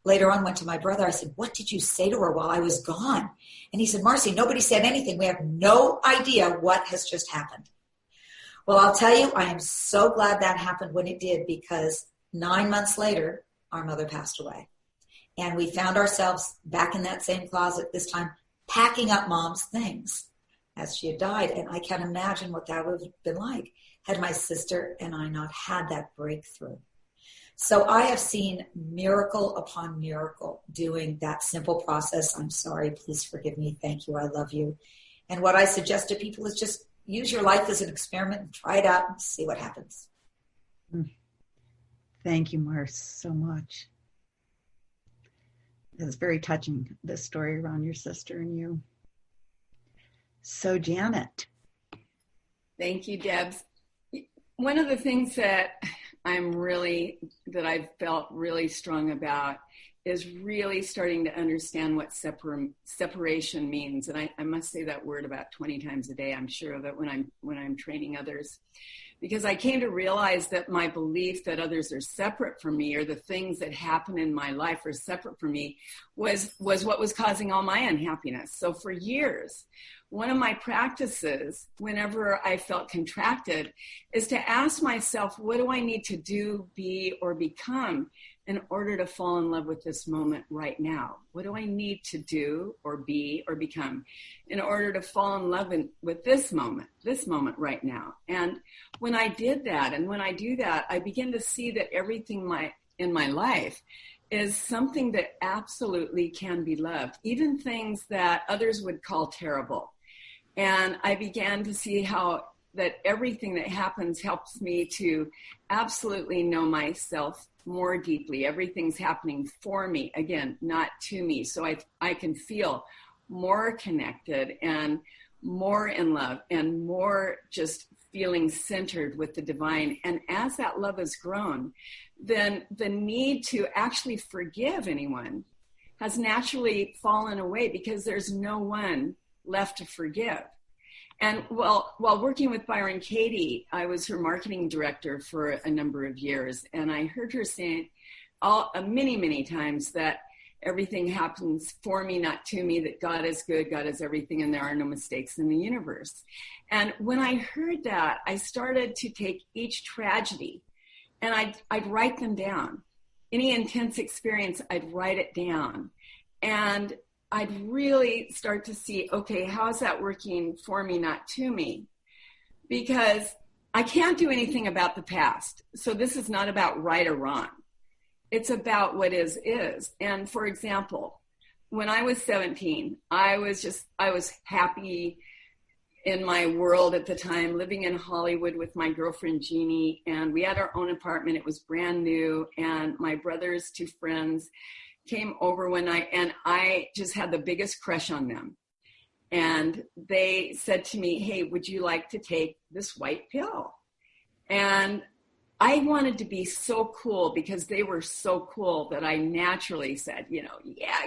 later on went to my brother. I said, what did you say to her while I was gone? And he said, Marcy, nobody said anything. We have no idea what has just happened. Well, I'll tell you, I am so glad that happened when it did, because 9 months later, our mother passed away. And we found ourselves back in that same closet, this time packing up Mom's things as she had died. And I can't imagine what that would have been like had my sister and I not had that breakthrough. So I have seen miracle upon miracle doing that simple process. I'm sorry, please forgive me, thank you, I love you. And what I suggest to people is just use your life as an experiment and try it out and see what happens. Thank you, Marcy, so much. It's very touching, this story around your sister and you. So, Janet. Thank you, Debs. One of the things that I've felt really strong about is really starting to understand what separation means. And I must say that word about 20 times a day, I'm sure of it, when I'm training others. Because I came to realize that my belief that others are separate from me, or the things that happen in my life are separate from me, was what was causing all my unhappiness. So for years, one of my practices, whenever I felt contracted, is to ask myself, what do I need to do, be, or become in order to fall in love with this moment right now? What do I need to do or be or become in order to fall in love with this moment right now? And when I did that, and when I do that, I begin to see that everything in my life is something that absolutely can be loved, even things that others would call terrible. And I began to see how that everything that happens helps me to absolutely know myself more deeply. Everything's happening for me, again, not to me. So I can feel more connected and more in love and more just feeling centered with the divine. And as that love has grown, then the need to actually forgive anyone has naturally fallen away, because there's no one left to forgive. And while working with Byron Katie, I was her marketing director for a number of years, and I heard her saying many, many times that everything happens for me, not to me, that God is good, God is everything, and there are no mistakes in the universe. And when I heard that, I started to take each tragedy and I'd write them down. Any intense experience, I'd write it down. And I'd really start to see, okay, how is that working for me, not to me? Because I can't do anything about the past. So this is not about right or wrong. It's about what is. And for example, when I was 17, I was happy in my world at the time, living in Hollywood with my girlfriend, Jeannie, and we had our own apartment. It was brand new. And my brother's two friends came over one night, and I just had the biggest crush on them. And they said to me, hey, would you like to take this white pill? And I wanted to be so cool because they were so cool that I naturally said, yeah,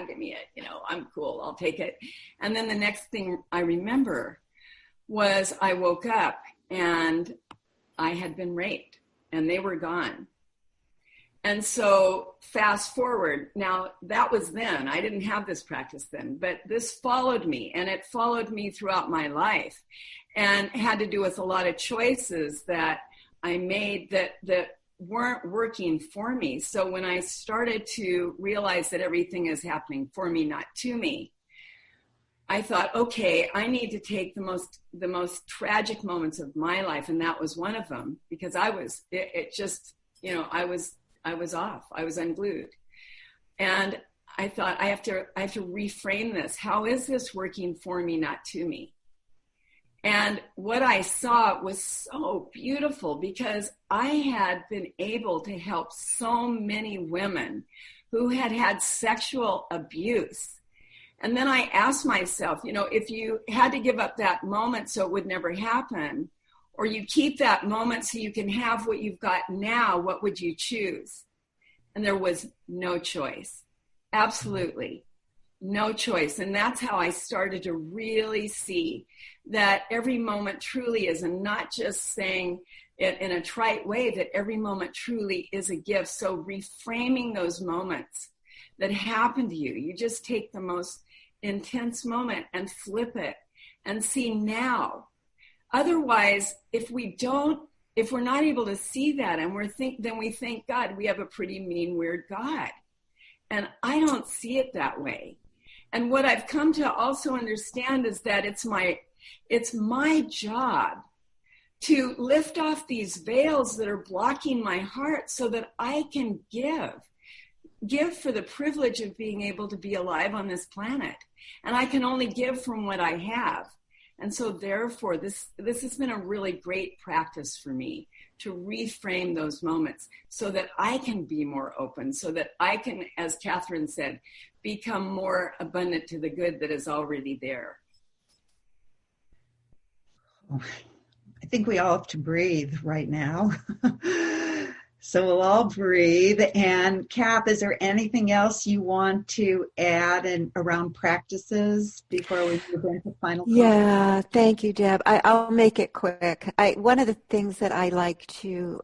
give me it. I'm cool. I'll take it. And then the next thing I remember was I woke up and I had been raped and they were gone. And so fast forward, now that was then, I didn't have this practice then, but this followed me, and it followed me throughout my life, and had to do with a lot of choices that I made that weren't working for me. So when I started to realize that everything is happening for me, not to me, I thought, okay, I need to take the most tragic moments of my life, and that was one of them, because I was off. I was unglued. And I thought, I have to reframe this. How is this working for me, not to me? And what I saw was so beautiful, because I had been able to help so many women who had had sexual abuse. And then I asked myself, if you had to give up that moment so it would never happen, or you keep that moment so you can have what you've got now, what would you choose? And there was no choice. Absolutely no choice. And that's how I started to really see that every moment truly is, and not just saying it in a trite way, that every moment truly is a gift. So reframing those moments that happen to you, you just take the most intense moment and flip it and see now. Otherwise, if we're not able to see that, and then we think, God, we have a pretty mean, weird God. And I don't see it that way. And what I've come to also understand is that it's my job to lift off these veils that are blocking my heart, so that I can give for the privilege of being able to be alive on this planet. And I can only give from what I have. And so therefore, this has been a really great practice for me, to reframe those moments so that I can be more open, so that I can, as Katherine said, become more abundant to the good that is already there. I think we all have to breathe right now. So we'll all breathe. And Kath, is there anything else you want to add around practices before we move into final comments? Yeah, thank you, Deb. I'll make it quick. One of the things that I like to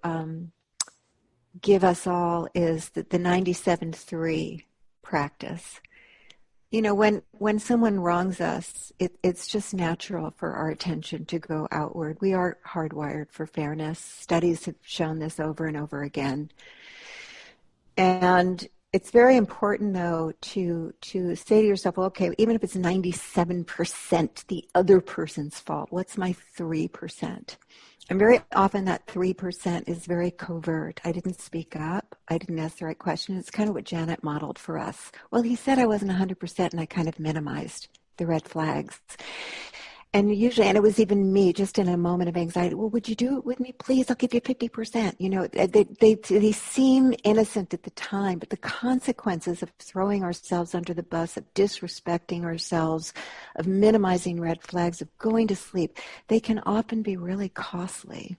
give us all is the 97-3 practice. When someone wrongs us, it's just natural for our attention to go outward. We are hardwired for fairness. Studies have shown this over and over again. And it's very important, though, to say to yourself, well, okay, even if it's 97% the other person's fault, what's my 3%? And very often that 3% is very covert. I didn't speak up. I didn't ask the right question. It's kind of what Janet modeled for us. Well, he said I wasn't 100%, and I kind of minimized the red flags. And usually, and it was even me, just in a moment of anxiety, well, would you do it with me? Please, I'll give you 50%. They seem innocent at the time, but the consequences of throwing ourselves under the bus, of disrespecting ourselves, of minimizing red flags, of going to sleep, they can often be really costly.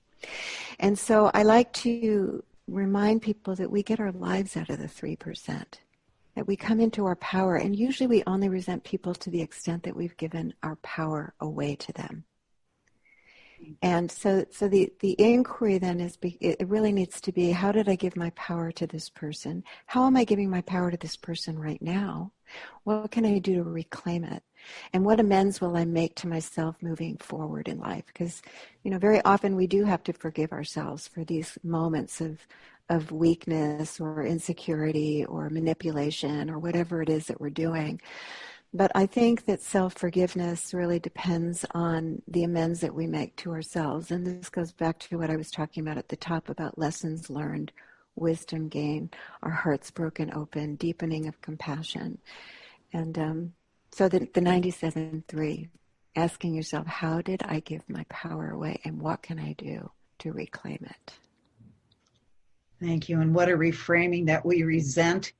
And so I like to remind people that we get our lives out of the 3%. That we come into our power, and usually we only resent people to the extent that we've given our power away to them. And so the inquiry then it really needs to be, how did I give my power to this person? How am I giving my power to this person right now? What can I do to reclaim it? And what amends will I make to myself moving forward in life? Because, very often we do have to forgive ourselves for these moments of weakness or insecurity or manipulation or whatever it is that we're doing. But I think that self-forgiveness really depends on the amends that we make to ourselves. And this goes back to what I was talking about at the top about lessons learned, wisdom gained, our hearts broken open, deepening of compassion. And so the 97-3, asking yourself, how did I give my power away, and what can I do to reclaim it? Thank you. And what a reframing that we resent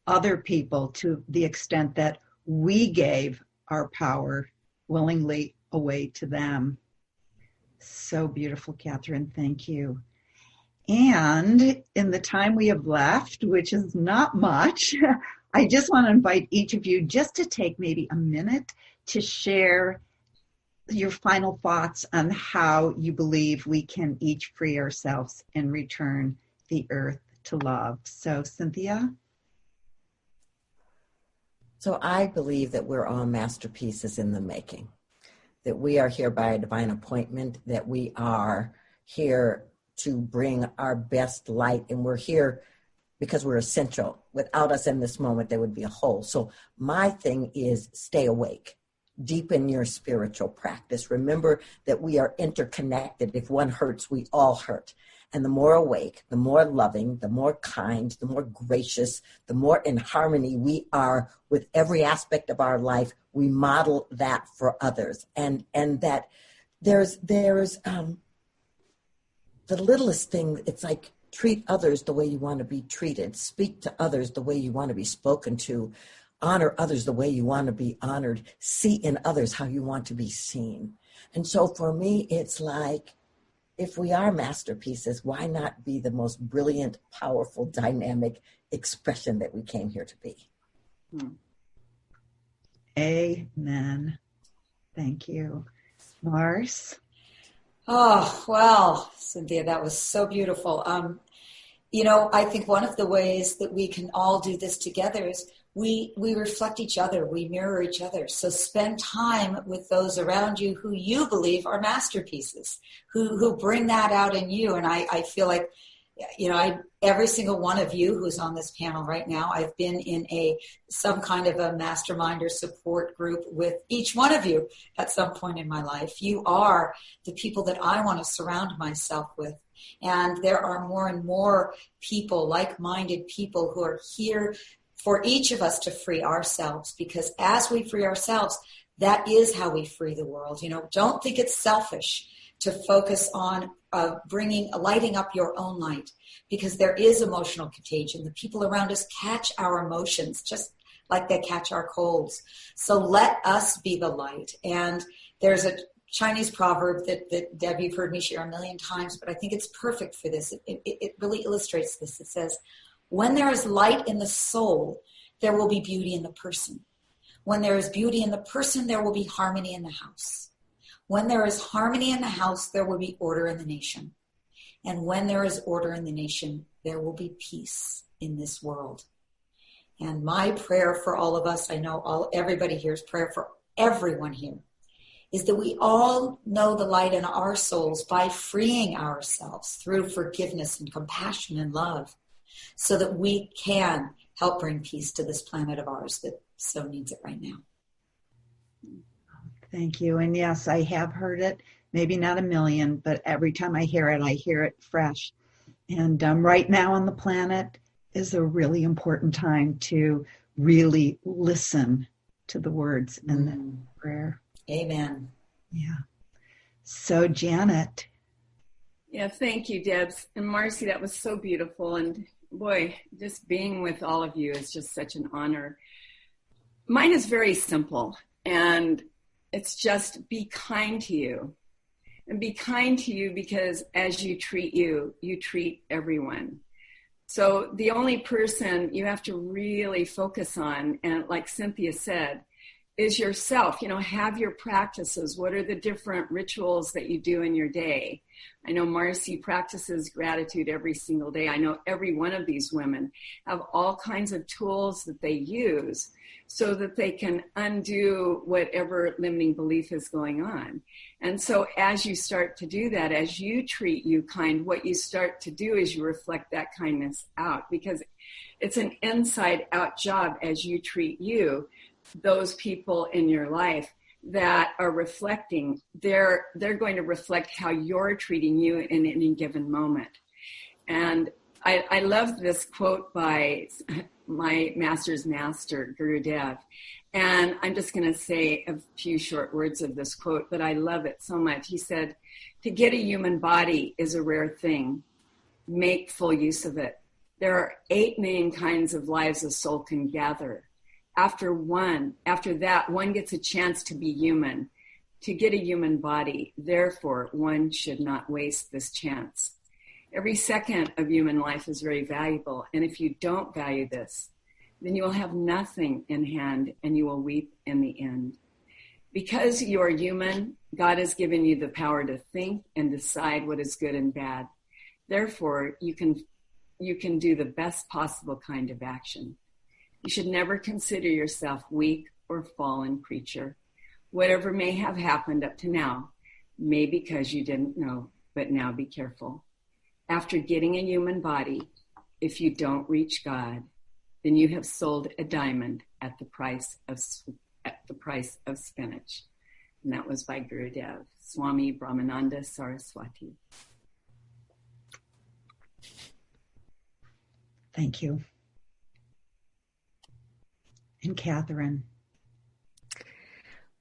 other people to the extent that we gave our power willingly away to them. So beautiful, Katherine. Thank you. And in the time we have left, which is not much, I just want to invite each of you just to take maybe a minute to share your final thoughts on how you believe we can each free ourselves and return the earth to love. So, Cynthia? So I believe that we're all masterpieces in the making, that we are here by a divine appointment, that we are here to bring our best light, and we're here because we're essential. Without us in this moment, there would be a hole. So my thing is stay awake. Deepen your spiritual practice. Remember that we are interconnected. If one hurts, we all hurt. And the more awake, the more loving, the more kind, the more gracious, the more in harmony we are with every aspect of our life, we model that for others. And that there's the littlest thing, it's like treat others the way you want to be treated. Speak to others the way you want to be spoken to. Honor others the way you want to be honored. See in others how you want to be seen. And so for me, it's like, if we are masterpieces, why not be the most brilliant, powerful, dynamic expression that we came here to be? Amen. Thank you. Marcy? Oh, well, Cynthia, that was so beautiful. I think one of the ways that we can all do this together is we reflect each other, we mirror each other. So spend time with those around you who you believe are masterpieces, who bring that out in you. And I feel like, every single one of you who's on this panel right now, I've been in some kind of a mastermind or support group with each one of you at some point in my life. You are the people that I want to surround myself with. And there are more and more people, like-minded people, who are here for each of us to free ourselves, because as we free ourselves, that is how we free the world. Don't think it's selfish to focus on lighting up your own light, because there is emotional contagion. The people around us catch our emotions just like they catch our colds. So let us be the light. And there's a Chinese proverb that Deb, you've heard me share a million times, but I think it's perfect for this. It really illustrates this. It says, when there is light in the soul, there will be beauty in the person. When there is beauty in the person, there will be harmony in the house. When there is harmony in the house, there will be order in the nation. And when there is order in the nation, there will be peace in this world. And my prayer for all of us, I know everybody here's prayer for everyone here, is that we all know the light in our souls by freeing ourselves through forgiveness and compassion and love, so that we can help bring peace to this planet of ours that so needs it right now. Thank you. And yes, I have heard it, maybe not a million, but every time I hear it fresh. And right now on the planet is a really important time to really listen to the words in the prayer. Amen. Yeah. So Janet. Yeah, thank you, Debs. And Marcy, that was so beautiful. And boy, just being with all of you is just such an honor. Mine is very simple, and it's just be kind to you. And be kind to you because as you treat you, you treat everyone. So the only person you have to really focus on, and like Cynthia said, is yourself. Have your practices. What are the different rituals that you do in your day? I know Marcy practices gratitude every single day. I know every one of these women have all kinds of tools that they use so that they can undo whatever limiting belief is going on. And so as you start to do that, as you treat you kind, what you start to do is you reflect that kindness out, because it's an inside out job as you treat you. Those people in your life that are reflecting, they're going to reflect how you're treating you in any given moment. And I love this quote by my master's master, Guru Dev. And I'm just going to say a few short words of this quote, but I love it so much. He said, "To get a human body is a rare thing. Make full use of it. There are 8 million kinds of lives a soul can gather. After that, one gets a chance to be human, to get a human body. Therefore, one should not waste this chance. Every second of human life is very valuable, and if you don't value this, then you will have nothing in hand and you will weep in the end. Because you are human, God has given you the power to think and decide what is good and bad. Therefore, you can you can do the best possible kind of action. You should never consider yourself weak or fallen creature. Whatever may have happened up to now, may because you didn't know, but now be careful. After getting a human body, if you don't reach God, then you have sold a diamond at the price of spinach. And that was by Gurudev, Swami Brahmananda Saraswati. Thank you. And Katherine.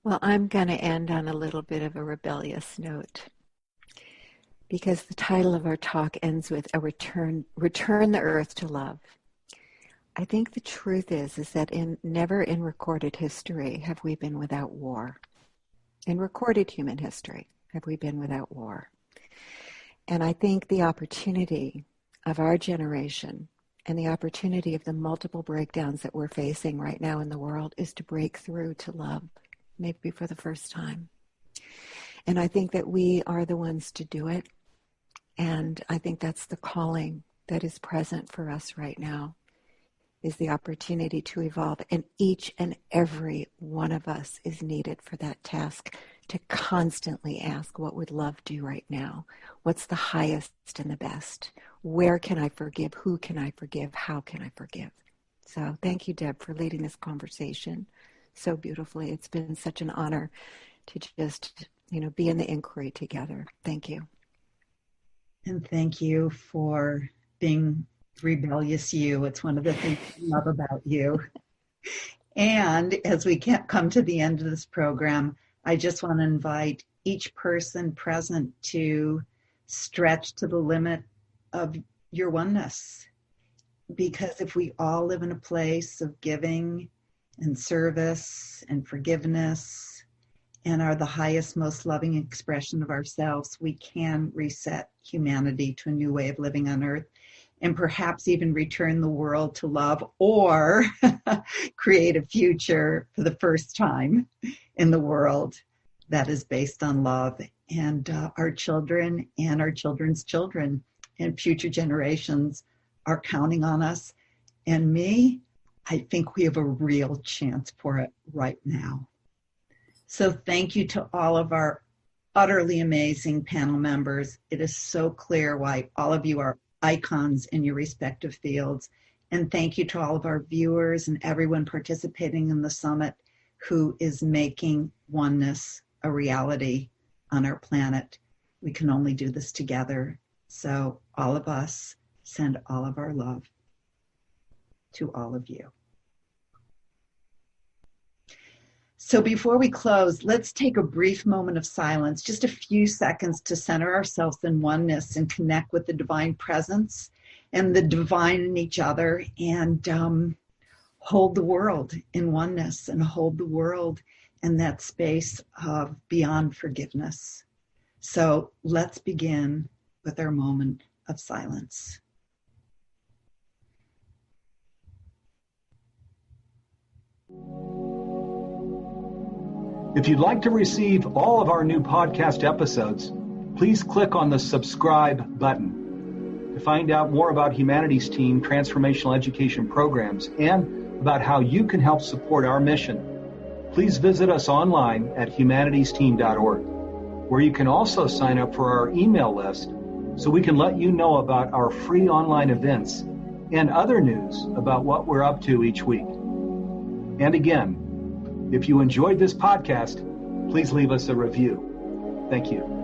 Well, I'm going to end on a little bit of a rebellious note, because the title of our talk ends with a return the earth to love. I think the truth is that never in recorded history have we been without war. In recorded human history have we been without war. And I think the opportunity of our generation and the opportunity of the multiple breakdowns that we're facing right now in the world is to break through to love, maybe for the first time. And I think that we are the ones to do it. And I think that's the calling that is present for us right now, is the opportunity to evolve. And each and every one of us is needed for that task, to constantly ask, what would love do right now? What's the highest and the best? Where can I forgive? Who can I forgive? How can I forgive? So thank you, Deb, for leading this conversation so beautifully. It's been such an honor to just, be in the inquiry together. Thank you. And thank you for being rebellious you. It's one of the things I love about you. And as we come to the end of this program, I just want to invite each person present to stretch to the limit of your oneness. Because if we all live in a place of giving and service and forgiveness and are the highest, most loving expression of ourselves, we can reset humanity to a new way of living on earth, and perhaps even return the world to love, or create a future for the first time in the world that is based on love. And our children and our children's children and future generations are counting on us. And me, I think we have a real chance for it right now. So thank you to all of our utterly amazing panel members. It is so clear why all of you are icons in your respective fields. And thank you to all of our viewers and everyone participating in the summit who is making oneness a reality on our planet. We can only do this together. So all of us send all of our love to all of you. So before we close, let's take a brief moment of silence, just a few seconds, to center ourselves in oneness and connect with the divine presence and the divine in each other, and hold the world in oneness and hold the world in that space of beyond forgiveness. So let's begin with our moment of silence. If you'd like to receive all of our new podcast episodes, please click on the subscribe button. To find out more about Humanities Team transformational education programs and about how you can help support our mission, please visit us online at humanitiesteam.org, where you can also sign up for our email list so we can let you know about our free online events and other news about what we're up to each week. And again, if you enjoyed this podcast, please leave us a review. Thank you.